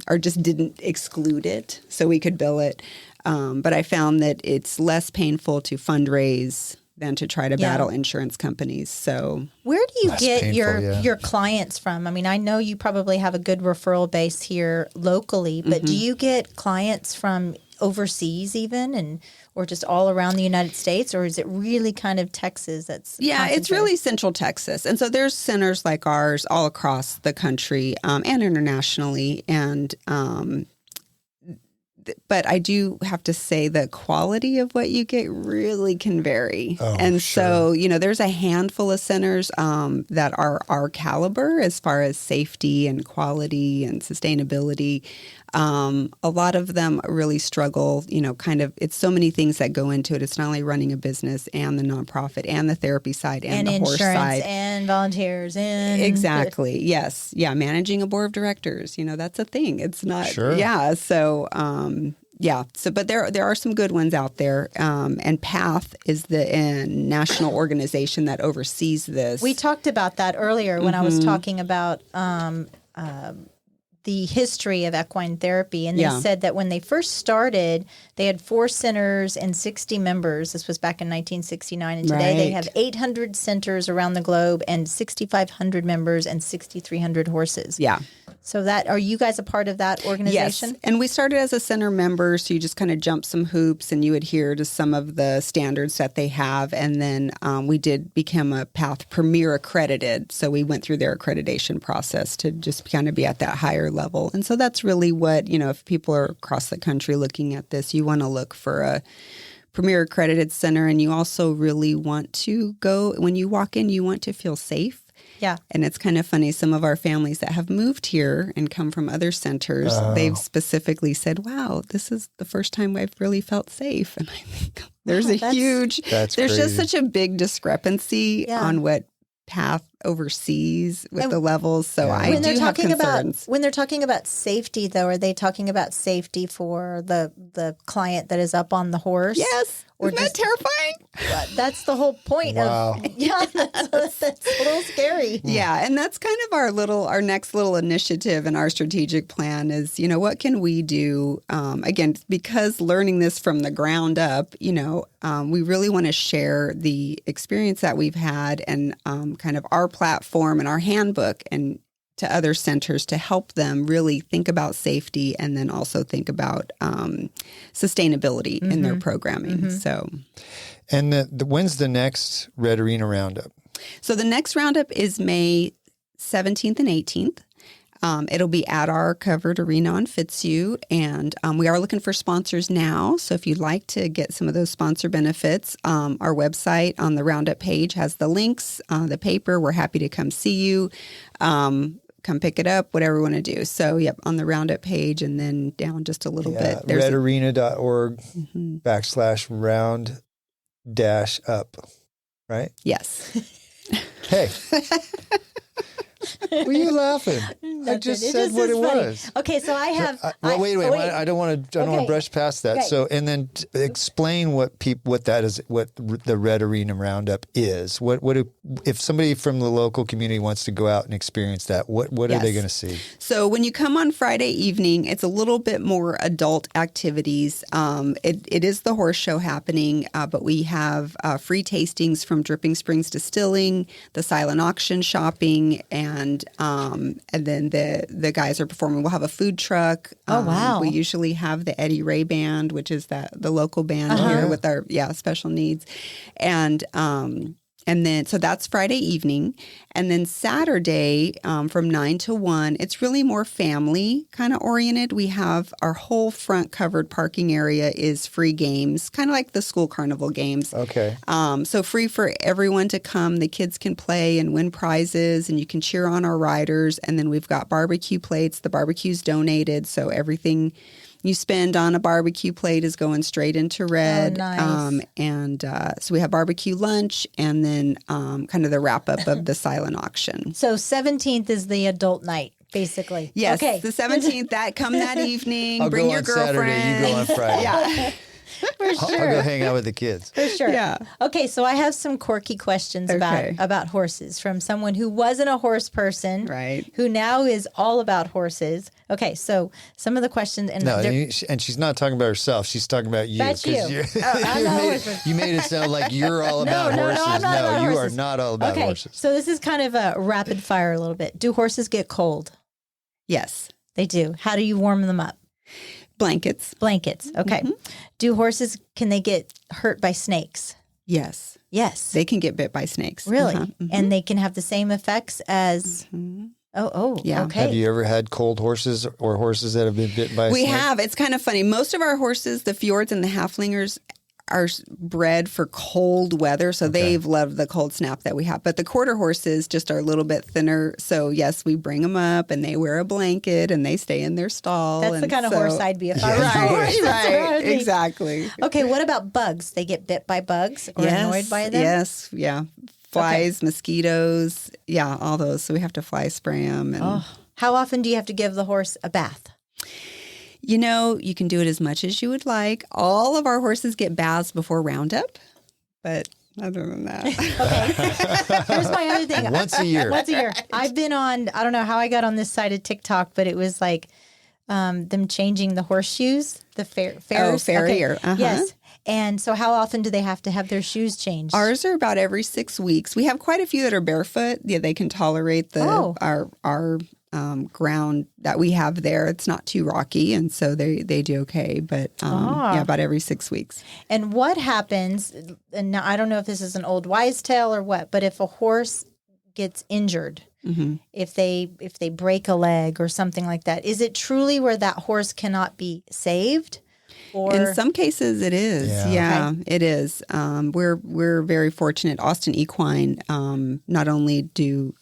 or just didn't exclude it so we could bill it. But I found that it's less painful to fundraise than to try to battle insurance companies. So where do you Less get painful, your clients from? I mean, I know you probably have a good referral base here locally, but do you get clients from overseas even or just all around the United States, or is it really kind of Texas that's it's really Central Texas. And so there's centers like ours all across the country and internationally. And but I do have to say the quality of what you get really can vary. So, there's a handful of centers that are our caliber as far as safety and quality and sustainability. A lot of them really struggle, it's so many things that go into it. It's not only running a business and the nonprofit and the therapy side and the horse side. And volunteers and exactly. Yes. Yeah. Managing a board of directors, that's a thing. It's not. Sure. Yeah. So, but there are some good ones out there. And PATH is the national organization that oversees this. We talked about that earlier when I was talking about the history of equine therapy. And they said that when they first started, they had 4 centers and 60 members. This was back in 1969. And today they have 800 centers around the globe and 6,500 members and 6,300 horses. Yeah. So are you guys a part of that organization? Yes. And we started as a center member, so you just kind of jump some hoops and you adhere to some of the standards that they have. And then we did become a PATH Premier accredited. So we went through their accreditation process to just kind of be at that higher level. And so that's really what, if people are across the country looking at this, you want to look for a Premier accredited center. And you also really want to go, when you walk in, you want to feel safe. Yeah. And it's kind of funny. Some of our families that have moved here and come from other centers, they've specifically said, wow, this is the first time I've really felt safe. And I think there's That's there's crazy. just such a big discrepancy on what PATH oversees with the levels. So I do have concerns. When they're talking about safety, though, are they talking about safety for the client that is up on the horse? Yes. Isn't that terrifying? That's the whole point. Wow. That's a little scary. Yeah, and that's kind of our next little initiative in our strategic plan is, what can we do? Again, because learning this from the ground up, we really want to share the experience that we've had and kind of our platform and our handbook and to other centers to help them really think about safety and then also think about sustainability in their programming. So, and when's the next Red Arena Roundup? So the next roundup is May 17th and 18th. It'll be at our covered arena on Fitzhugh, and we are looking for sponsors now. So if you'd like to get some of those sponsor benefits, our website on the Roundup page has the links, the paper. We're happy to come see you, come pick it up, whatever we want to do. So, yep, on the Roundup page, and then down just a little bit. There's redarena.org /round-up, right? Yes. Hey. What are you laughing? I just said what it was. Okay, so I have. Wait. I don't want to brush past that. Okay. So, and then explain what that is. What the Red Arena Roundup is. If somebody from the local community wants to go out and experience that? What are they going to see? So when you come on Friday evening, it's a little bit more adult activities. It is the horse show happening, but we have free tastings from Dripping Springs Distilling, the silent auction shopping, and then the guys are performing. We'll have a food truck. Oh, wow. We usually have the Eddie Ray Band, which is the local band here with our special needs. And then, so that's Friday evening. And then Saturday from 9 to 1, it's really more family kind of oriented. We have our whole front covered parking area is free games, kind of like the school carnival games. Okay. So free for everyone to come. The kids can play and win prizes, and you can cheer on our riders. And then we've got barbecue plates. The barbecue's donated, so everything you spend on a barbecue plate is going straight into Red. Oh, nice. So we have barbecue lunch, and then kind of the wrap up of the silent auction. So 17th is the adult night, basically. Yes, Okay. the 17th. Come that evening. I'll Bring go your on girlfriend. Saturday. You go on Friday. Yeah. For sure. I'll go hang out with the kids. For sure. Yeah. Okay, so I have some quirky questions about horses from someone who wasn't a horse person, Right. Who now is all about horses. Okay, so some of the questions, and And she's not talking about herself. She's talking about you. That's you. 'Cause I'm not a horse person. you made it sound like you're all about horses. I'm not about you horses. are not all about okay, horses. so this is kind of a rapid fire a little bit. Do horses get cold? Yes. They do. How do you warm them up? Blankets. Blankets. Okay. Do horses, can they get hurt by snakes? Yes. Yes. They can get bit by snakes. Really? Mhm. And they can have the same effects as. Yeah. Okay. Have you ever had cold horses or horses that have been bitten by a We snake? have. It's kind of funny. Most of our horses, the fjords and the halflingers, are bred for cold weather, so they've loved the cold snap that we have. But the quarter horses just are a little bit thinner. So yes, we bring them up, and they wear a blanket, and they stay in their stall. That's the kind of horse I'd be if I was a horse. That's what I would be. Exactly. Okay, what about bugs? They get bit by bugs or annoyed by them? Yes, yeah. Flies, mosquitoes, yeah, all those. So we have to fly spray them. And How often do you have to give the horse a bath? you can do it as much as you would like. All of our horses get baths before Roundup, but other than that. Okay. Here's my other thing. Once a year. Once a year. I've been on, I don't know how I got on this side of TikTok, but it was like them changing the horseshoes, the farriers. farrier. Okay. Yes. And so how often do they have to have their shoes changed? Ours are about every 6 weeks. We have quite a few that are barefoot. Yeah, they can tolerate our ground that we have there. It's not too rocky, and so they do okay. But about every 6 weeks. And what happens, and now I don't know if this is an old wives' tale or what, but if a horse gets injured, if they break a leg or something like that, is it truly where that horse cannot be saved? Or In some cases, it is. Yeah, it is. We're very fortunate. Austin Equine, not only do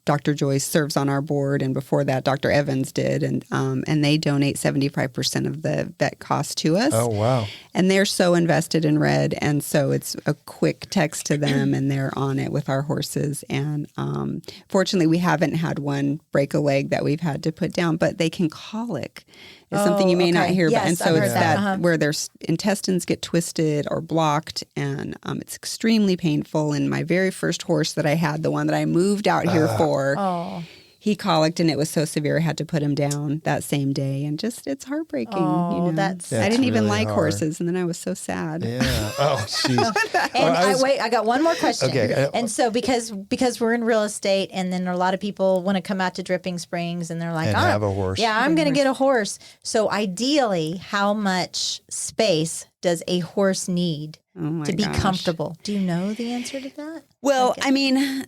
Dr. Joyce serves on our board, and before that, Dr. Evans did, and they donate 75% of the vet cost to us. Oh, wow. And they're so invested in Red, and so it's a quick text to them, and they're on it with our horses. And fortunately, we haven't had one break a leg that we've had to put down, but they can colic. Is something you may not hear about. And so I've it's heard that. where their intestines get twisted or blocked, and it's extremely painful. And my very first horse that I had, the one that I moved out here for, he colicked, and it was so severe I had to put him down that same day. And just, it's heartbreaking. Oh, I didn't even really like hard. horses, and then I was so sad. Yeah. Oh, jeez. And I got one more question. Okay. And so because we're in real estate, and then a lot of people want to come out to Dripping Springs, and they're like, And have a horse. Yeah, I'm going to get a horse. So ideally, how much space does a horse need Oh my to be gosh. comfortable? Do you know the answer to that? Well, I mean,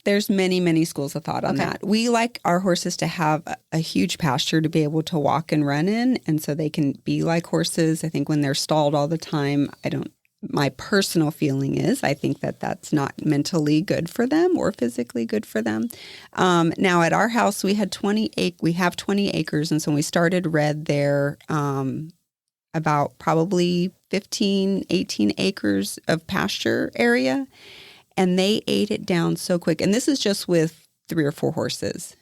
there's many schools of thought on that. We like our horses to have a huge pasture to be able to walk and run in, and so they can be like horses. I think when they're stalled all the time, my personal feeling is I think that that's not mentally good for them or physically good for them. Now at our house, we have 20 acres. And so when we started Red there, about probably 15, 18 acres of pasture area. And they ate it down so quick. And this is just with 3 or 4 horses.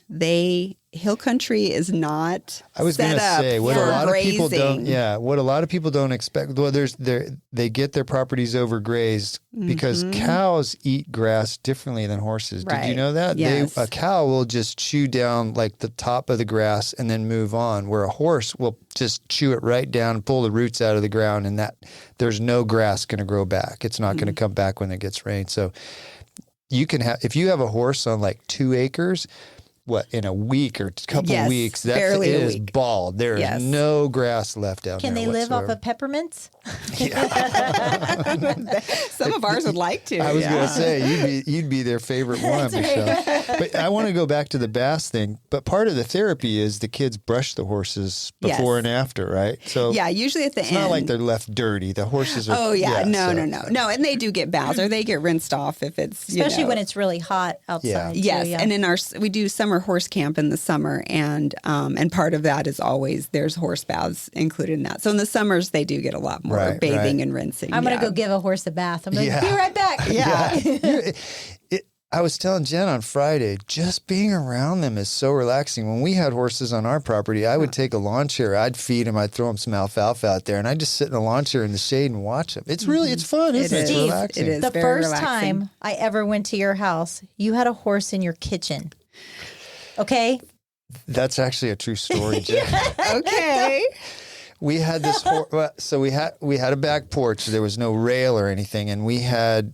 Hill country is not. I was going to say what a lot grazing. of people don't. Yeah, what a lot of people don't expect. Well, they get their properties overgrazed because cows eat grass differently than horses. Right. Did you know that? Yes. A cow will just chew down like the top of the grass and then move on, where a horse will just chew it right down, pull the roots out of the ground, and that there's no grass going to grow back. It's not going to come back when it gets rain. So you can have, if you have a horse on like 2 acres. In a week or a couple of weeks, that is bald. There is no grass left down there. Can they live off of peppermints? Some of ours would like to. I was going to say, you'd be their favorite one, Michelle. But I want to go back to the bath thing. But part of the therapy is the kids brush the horses before and after, right? So usually at the end. It's not like they're left dirty. The horses are. Oh, No. And they do get baths or they get rinsed off if it's. Especially when it's really hot outside. Yeah. Too, yes. And we do summer horse camp in the summer. And part of that is always there's horse baths included in that. So in the summers, they do get a lot more bathing and rinsing. I'm going to go give a horse a bath. I'm going to be right back. Yeah. I was telling Jen on Friday, just being around them is so relaxing. When we had horses on our property, I would take a lawn chair, I'd feed them, I'd throw them some alfalfa out there, and I'd just sit in a lawn chair in the shade and watch them. It's really, it's fun, isn't it? It's relaxing. It is the very first relaxing. time I ever went to your house, you had a horse in your kitchen. Okay? That's actually a true story, Jen. Okay. We had this so we had a back porch. There was no rail or anything, and we had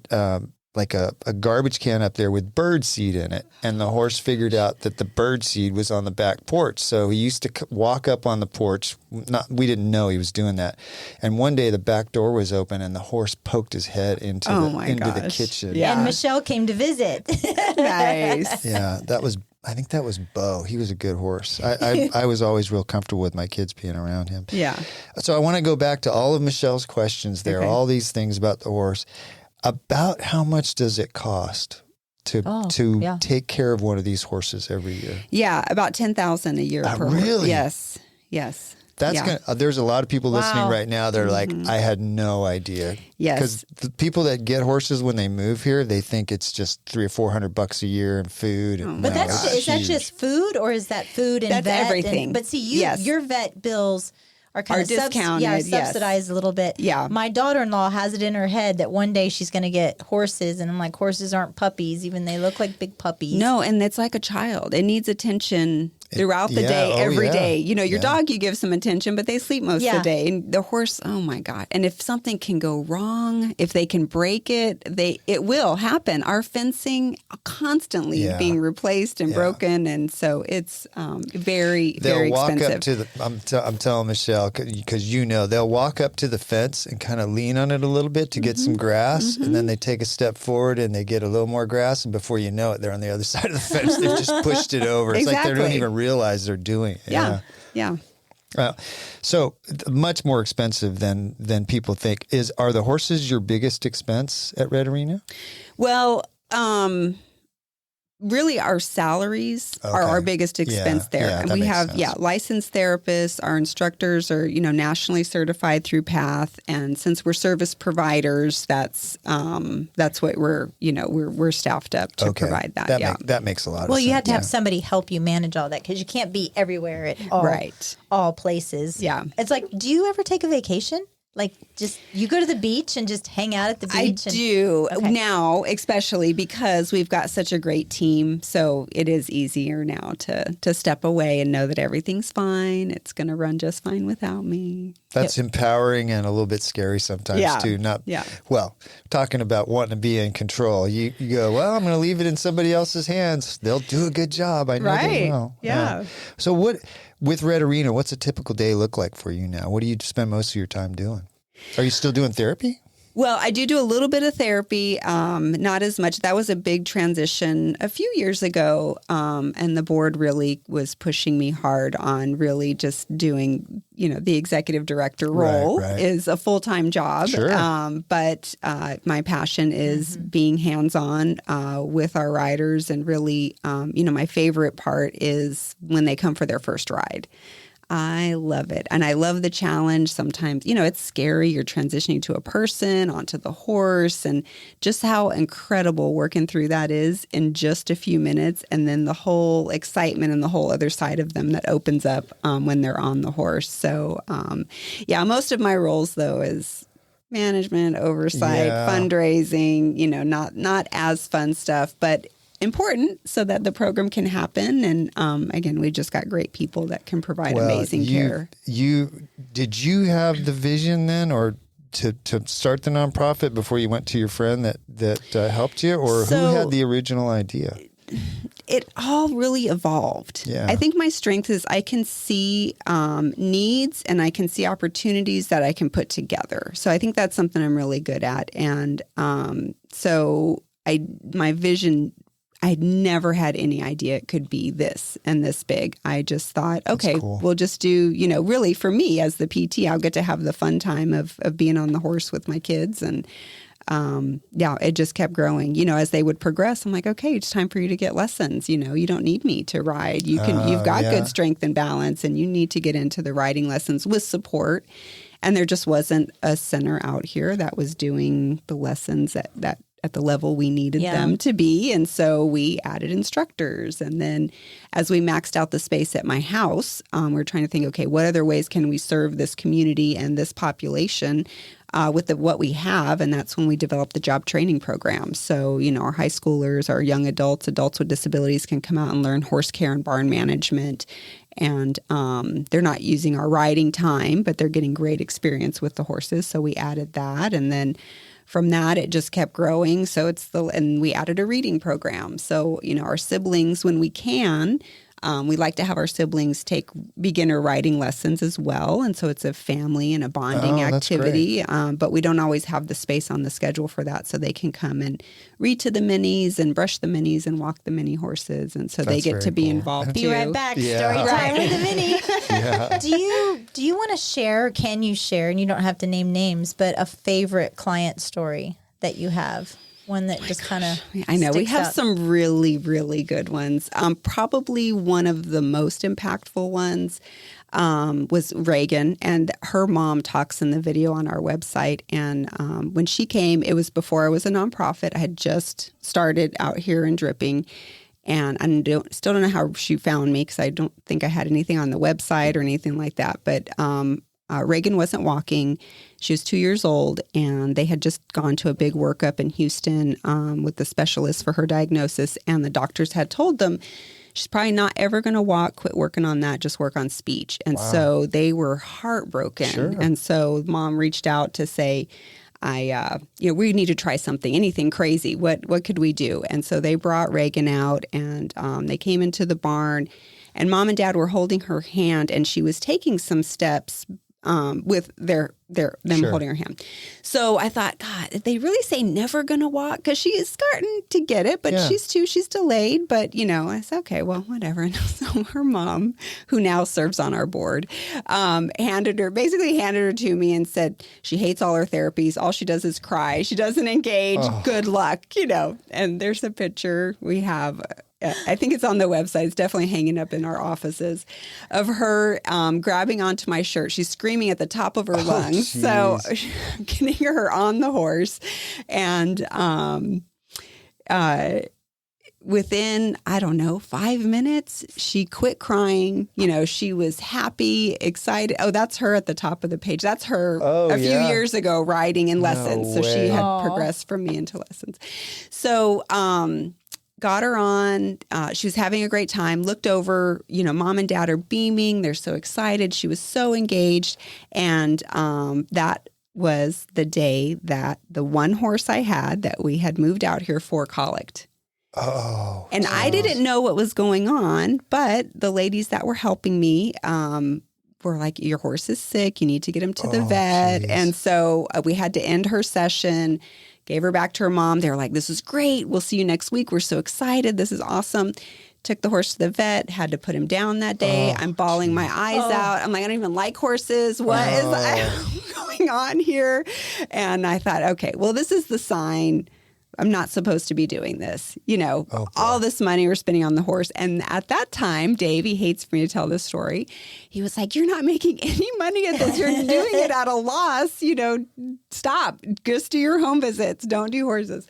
like a garbage can up there with bird seed in it. And the horse figured out that the bird seed was on the back porch. So he used to walk up on the porch. We didn't know he was doing that. And one day the back door was open and the horse poked his head into the kitchen. Yeah. And Michelle came to visit. Nice. Yeah, I think that was Bo. He was a good horse. I was always real comfortable with my kids being around him. Yeah. So I want to go back to all of Michelle's questions there, all these things about the horse. About how much does it cost to take care of one of these horses every year? Yeah, about $10,000 a year per horse. Really? Yes. That's there's a lot of people listening right now that are like, I had no idea. Yes. Because the people that get horses when they move here, they think it's just $300 or $400 a year and food. And But is that just food, or is that food and that's vet? everything. But see, your vet bills are kind of discounted, subsidized a little bit. Yeah. My daughter-in-law has it in her head that one day she's going to get horses, and I'm like, horses aren't puppies, even they look like big puppies. No, and it's like a child. It needs attention throughout the day, every day. You know, your dog, you give some attention, but they sleep most of the day. And the horse, oh my God. And if something can go wrong, if they can break it, it will happen. Our fencing constantly being replaced and broken. And so it's very, very expensive. They'll walk up to I'm telling Michelle, because they'll walk up to the fence and kind of lean on it a little bit to get some grass. And then they take a step forward and they get a little more grass. And before you know it, they're on the other side of the fence. They've just pushed it over. It's like they don't even realize they're doing it. Yeah. So much more expensive than people think. Are the horses your biggest expense at Red Arena? Well, really our salaries are our biggest expense there. And we have, licensed therapists. Our instructors are, nationally certified through PATH. And since we're service providers, that's what we're staffed up to provide that. That makes a lot of sense. Well, you have to have somebody help you manage all that because you can't be everywhere at all places. Yeah. It's like, do you ever take a vacation? Like, just you go to the beach and just hang out at the beach? I do now, especially because we've got such a great team. So it is easier now to step away and know that everything's fine. It's going to run just fine without me. That's empowering and a little bit scary sometimes too. Well, talking about wanting to be in control. You go, well, I'm going to leave it in somebody else's hands. They'll do a good job. I know they will. Yeah. So with Red Arena, what's a typical day look like for you now? What do you spend most of your time doing? Are you still doing therapy? Well, I do a little bit of therapy, not as much. That was a big transition a few years ago, and the board really was pushing me hard on really just doing, the executive director role is a full-time job. Sure. But my passion is being hands-on with our riders, and really, my favorite part is when they come for their first ride. I love it. And I love the challenge. Sometimes, it's scary. You're transitioning to a person onto the horse, and just how incredible working through that is in just a few minutes. And then the whole excitement and the whole other side of them that opens up when they're on the horse. So, most of my roles, though, is management, oversight, fundraising, not as fun stuff, but important so that the program can happen. And again, we just got great people that can provide amazing care. Did you have the vision then, or to start the nonprofit before you went to your friend that helped you, or who had the original idea? It all really evolved. Yeah. I think my strength is I can see needs, and I can see opportunities that I can put together. So I think that's something I'm really good at. And my vision, I'd never had any idea it could be this and this big. I just thought, okay, cool. We'll just do, really for me as the PT, I'll get to have the fun time of being on the horse with my kids. And it just kept growing. As they would progress, I'm like, okay, it's time for you to get lessons. You don't need me to ride. You've got good strength and balance, and you need to get into the riding lessons with support. And there just wasn't a center out here that was doing the lessons that at the level we needed them to be. And so we added instructors. And then as we maxed out the space at my house, we're trying to think, okay, what other ways can we serve this community and this population with what we have? And that's when we developed the job training program. So, our high schoolers, our young adults with disabilities can come out and learn horse care and barn management. And they're not using our riding time, but they're getting great experience with the horses. So we added that. And then from that, it just kept growing. So and we added a reading program. So, our siblings, when we can, we like to have our siblings take beginner riding lessons as well. And so it's a family and a bonding activity. But we don't always have the space on the schedule for that. So they can come and read to the minis and brush the minis and walk the mini horses. And so they get to be involved too. Be right back. Story time with the mini. Do you want to share, can you share, and you don't have to name names, but a favorite client story that you have? One that just kind of I know we have some really, really good ones. Probably one of the most impactful ones was Reagan, and her mom talks in the video on our website. And when she came, it was before I was a nonprofit. I had just started out here in Dripping, and I still don't know how she found me, because I don't think I had anything on the website or anything like that. But Reagan wasn't walking. She was 2 years old, and they had just gone to a big workup in Houston with the specialist for her diagnosis, and the doctors had told them she's probably not ever going to walk. Quit working on that. Just work on speech. And so they were heartbroken. Sure. And so mom reached out to say, we need to try something, anything crazy. What could we do? And so they brought Reagan out, and they came into the barn, and mom and dad were holding her hand, and she was taking some steps with them holding her hand. So I thought, God, did they really say never gonna walk? Because she is starting to get it, but she's delayed. But I said, okay, well, whatever. And so her mom, who now serves on our board, handed her to me and said she hates all her therapies. All she does is cry. She doesn't engage. Good luck, And there's a picture we have. I think it's on the website. It's definitely hanging up in our offices, of her grabbing onto my shirt. She's screaming at the top of her lungs. Geez. So getting her on the horse. And within, 5 minutes, she quit crying. She was happy, excited. Oh, that's her at the top of the page. That's her a few years ago riding in lessons. So she had progressed from me into lessons. So, got her on. She was having a great time. Looked over, mom and dad are beaming. They're so excited. She was so engaged. And that was the day that the one horse I had that we had moved out here for colicked. Oh. And I didn't know what was going on, but the ladies that were helping me were like, your horse is sick. You need to get him to the vet. Geez. And so we had to end her session, gave her back to her mom. They were like, this is great. We'll see you next week. We're so excited. This is awesome. Took the horse to the vet, had to put him down that day. I'm bawling my eyes out. I'm like, I don't even like horses. What is going on here? And I thought, okay, well, this is the sign. I'm not supposed to be doing this. All this money we're spending on the horse. And at that time, Dave, he hates for me to tell this story. He was like, you're not making any money at this. You're doing it at a loss. Stop. Just do your home visits. Don't do horses.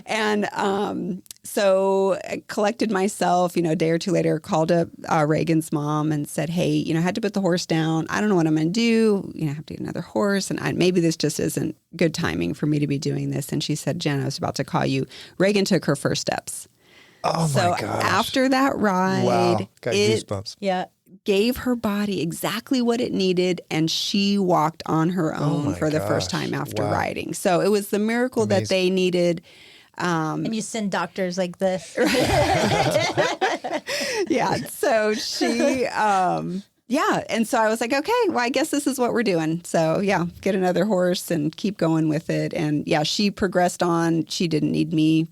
And so I collected myself, a day or two later, called up Reagan's mom and said, hey, I had to put the horse down. I don't know what I'm going to do. I have to get another horse. And maybe this just isn't good timing for me to be doing this. And she said, Jen, I was about to call you. Reagan took her first steps. Oh, so my gosh. after that ride, Wow. Got goosebumps. Yeah. Gave her body exactly what it needed, and she walked on her own for the first time after riding. So it was the miracle that they needed. And you send doctors like this. Yeah. So she, and so I was like, okay, well, I guess this is what we're doing. So yeah, get another horse and keep going with it. And yeah, she progressed on. She didn't need me,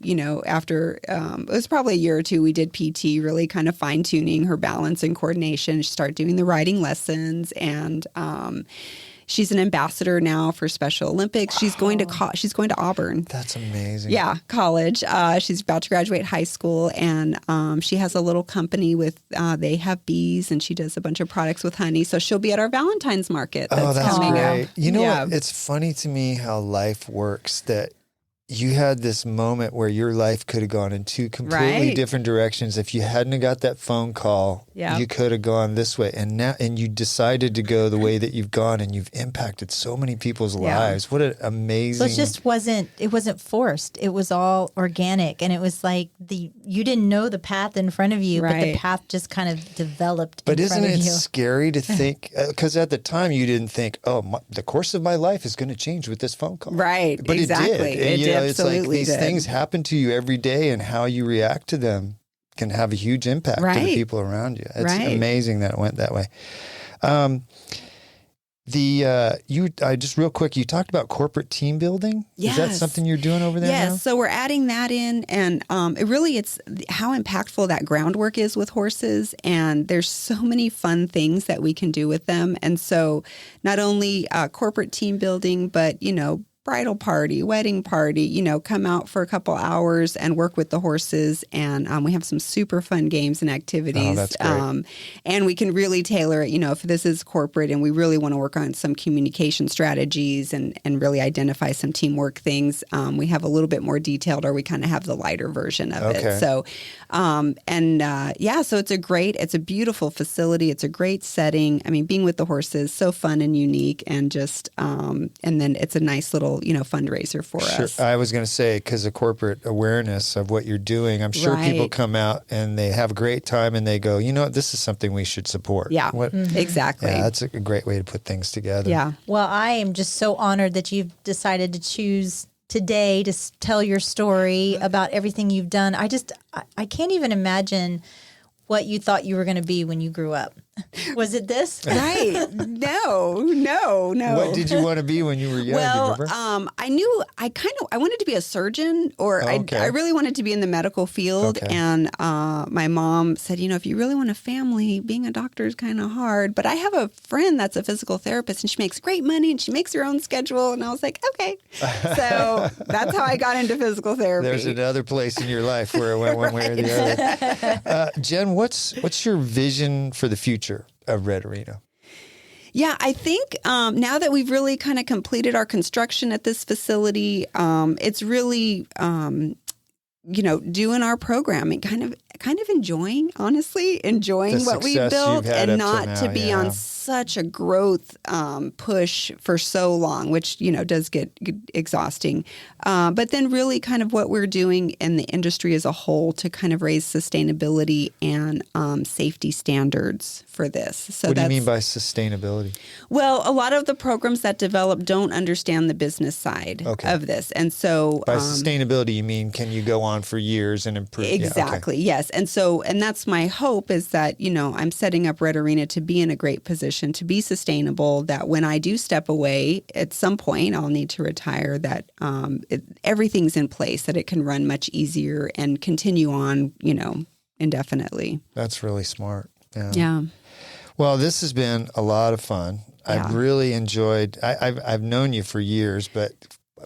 after, it was probably a year or two, we did PT, really kind of fine tuning her balance and coordination. She started doing the riding lessons, and, she's an ambassador now for Special Olympics. She's going to Auburn. That's amazing. Yeah, college. She's about to graduate high school, and she has a little company with. They have bees, and she does a bunch of products with honey. So she'll be at our Valentine's market. That's coming great. up. You know what? It's funny to me how life works. That you had this moment where your life could have gone in two completely different directions. If you hadn't have got that phone call, you could have gone this way. And you decided to go the way that you've gone, and you've impacted so many people's lives. What an amazing... So it just wasn't forced. It was all organic. And it was like you didn't know the path in front of you, but the path just kind of developed in front of you. But isn't it scary to think, because at the time you didn't think, the course of my life is going to change with this phone call. Right, but exactly. It did. It's like these did. things happen to you every day, and how you react to them can have a huge impact to the people around you. It's amazing that it went that way. Just real quick, you talked about corporate team building. Yes. Is that something you're doing over there now? So we're adding that in, and it's how impactful that groundwork is with horses. And there's so many fun things that we can do with them. And so not only corporate team building, but, bridal party, wedding party, come out for a couple hours and work with the horses. And we have some super fun games and activities. Oh, that's great. And we can really tailor it, if this is corporate and we really want to work on some communication strategies and really identify some teamwork things. We have a little bit more detailed, or we kind of have the lighter version of it. So, so it's a beautiful facility. It's a great setting. I mean, being with the horses, so fun and unique, and just, and then it's a nice little, fundraiser for us. I was going to say, because of corporate awareness of what you're doing, I'm sure people come out and they have a great time and they go, this is something we should support. Yeah, exactly. Yeah, that's a great way to put things together. Yeah. Well, I am just so honored that you've decided to choose today to tell your story about everything you've done. I can't even imagine what you thought you were going to be when you grew up. Was it this? Right. No. What did you want to be when you were young? Well, do you remember? I knew I wanted to be a surgeon, or I really wanted to be in the medical field. Okay. And my mom said, if you really want a family, being a doctor is kind of hard. But I have a friend that's a physical therapist, and she makes great money, and she makes her own schedule. And I was like, okay. So that's how I got into physical therapy. There's another place in your life where it went one way or the other. Jen, what's your vision for the future of Red Arena? Yeah, I think now that we've really kind of completed our construction at this facility, it's really, doing our programming, kind of enjoying what we built, and not to be on such a growth push for so long, which, does get exhausting. But then really kind of what we're doing in the industry as a whole to kind of raise sustainability and safety standards for this. So what do you mean by sustainability? Well, a lot of the programs that develop don't understand the business side of this. And so by sustainability, you mean, can you go on for years and improve? Exactly. Yes. Yes. And that's my hope is that, I'm setting up Red Arena to be in a great position, to be sustainable, that when I do step away at some point, I'll need to retire, that everything's in place, that it can run much easier and continue on, indefinitely. That's really smart. Yeah. Well, this has been a lot of fun. Yeah. I've really enjoyed. I've known you for years, but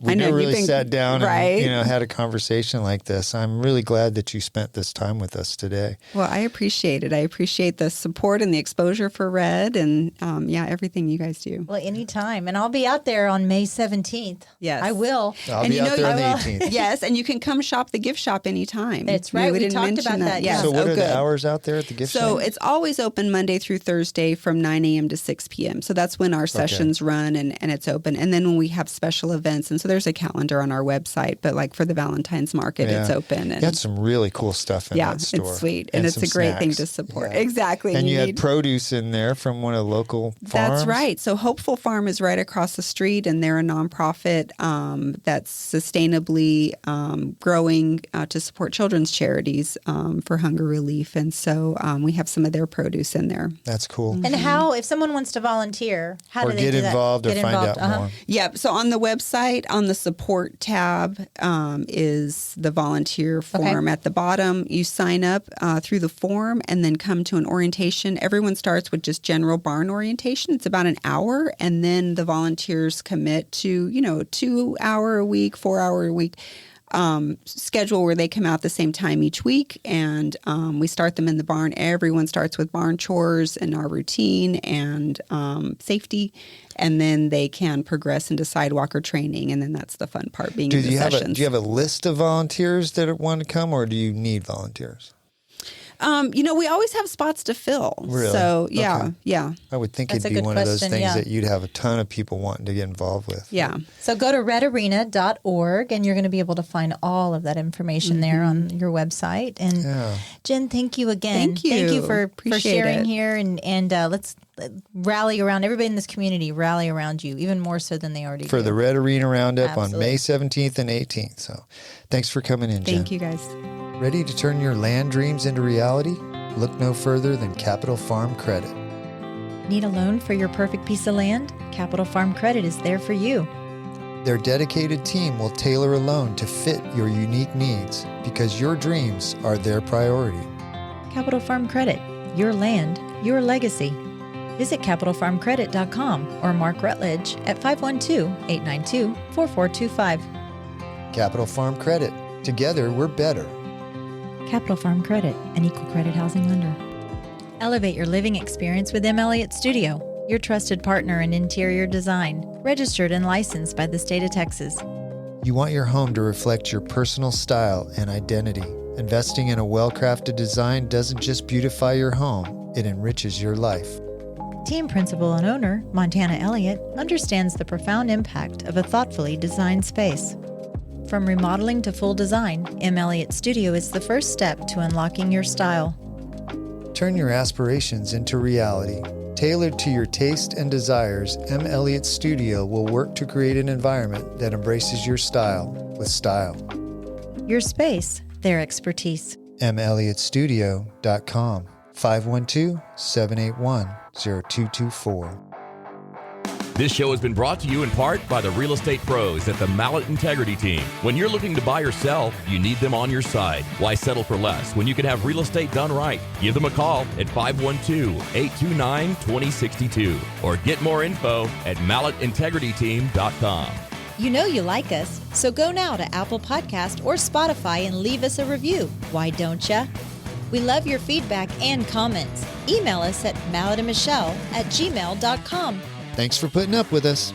we never really sat down and had a conversation like this. I'm really glad that you spent this time with us today. Well, I appreciate it. I appreciate the support and the exposure for Red, and everything you guys do. Well, anytime, and I'll be out there on May 17th. Yes, I will. I'll be out there on the 18th. Yes, and you can come shop the gift shop anytime. That's right. We talked about that. Yes. So what are the hours out there at the gift shop? So it's always open Monday through Thursday from 9 a.m. to 6 p.m. So that's when our sessions run and it's open. And then when we have special events, and so there's a calendar on our website, but like for the Valentine's Market, it's open. And you had some really cool stuff in that store. It's sweet. And it's a great thing to support. Yeah. Exactly. And you had produce in there from one of the local farms. That's right. So Hopeful Farm is right across the street, and they're a nonprofit that's sustainably growing to support children's charities for hunger relief. And so we have some of their produce in there. That's cool. And how, if someone wants to volunteer, how do they get do involved that? Or find out more? Yeah. So on the website, on the support tab is the volunteer form. At the bottom, you sign up through the form and then come to an orientation. Everyone starts with just general barn orientation. It's about an hour, and then the volunteers commit to, 2 hour a week, 4 hour a week schedule where they come out the same time each week, and we start them in the barn. Everyone starts with barn chores and our routine and safety, and then they can progress into sidewalker training, and then that's the fun part, being in the sessions. Do you have a list of volunteers that want to come, or do you need volunteers? We always have spots to fill. Really? So, yeah. I would think That's it'd a be good one of those question, things yeah. that you'd have a ton of people wanting to get involved with. Yeah. So go to redarena.org, and you're going to be able to find all of that information there on your website. And Jen, thank you again. Thank you. Thank you for sharing it. here, and let's rally around everybody in this community, rally around you, even more so than they already For do. the Red Arena Roundup on Absolutely. May 17th and 18th. So thanks for coming in, Jen. Thank you, guys. Ready to turn your land dreams into reality? Look no further than Capital Farm Credit. Need a loan for your perfect piece of land? Capital Farm Credit is there for you. Their dedicated team will tailor a loan to fit your unique needs because your dreams are their priority. Capital Farm Credit, your land, your legacy. Visit capitalfarmcredit.com or Mark Rutledge at 512-892-4425. Capital Farm Credit. Together, we're better. Capital Farm Credit, an equal credit housing lender. Elevate your living experience with M. Elliott Studio, your trusted partner in interior design, registered and licensed by the state of Texas. You want your home to reflect your personal style and identity. Investing in a well-crafted design doesn't just beautify your home, it enriches your life. Team principal and owner, Montana Elliott, understands the profound impact of a thoughtfully designed space. From remodeling to full design, M. Elliott Studio is the first step to unlocking your style. Turn your aspirations into reality. Tailored to your taste and desires, M. Elliott Studio will work to create an environment that embraces your style with style. Your space, their expertise. melliotstudio.com 512-781-0224. This show has been brought to you in part by the real estate pros at the Mallet Integrity Team. When you're looking to buy or sell, you need them on your side. Why settle for less when you can have real estate done right? Give them a call at 512-829-2062 or get more info at malletintegrityteam.com. You know you like us, so go now to Apple Podcast or Spotify and leave us a review. Why don't ya? We love your feedback and comments. Email us at malletandmichelle@gmail.com. Thanks for putting up with us.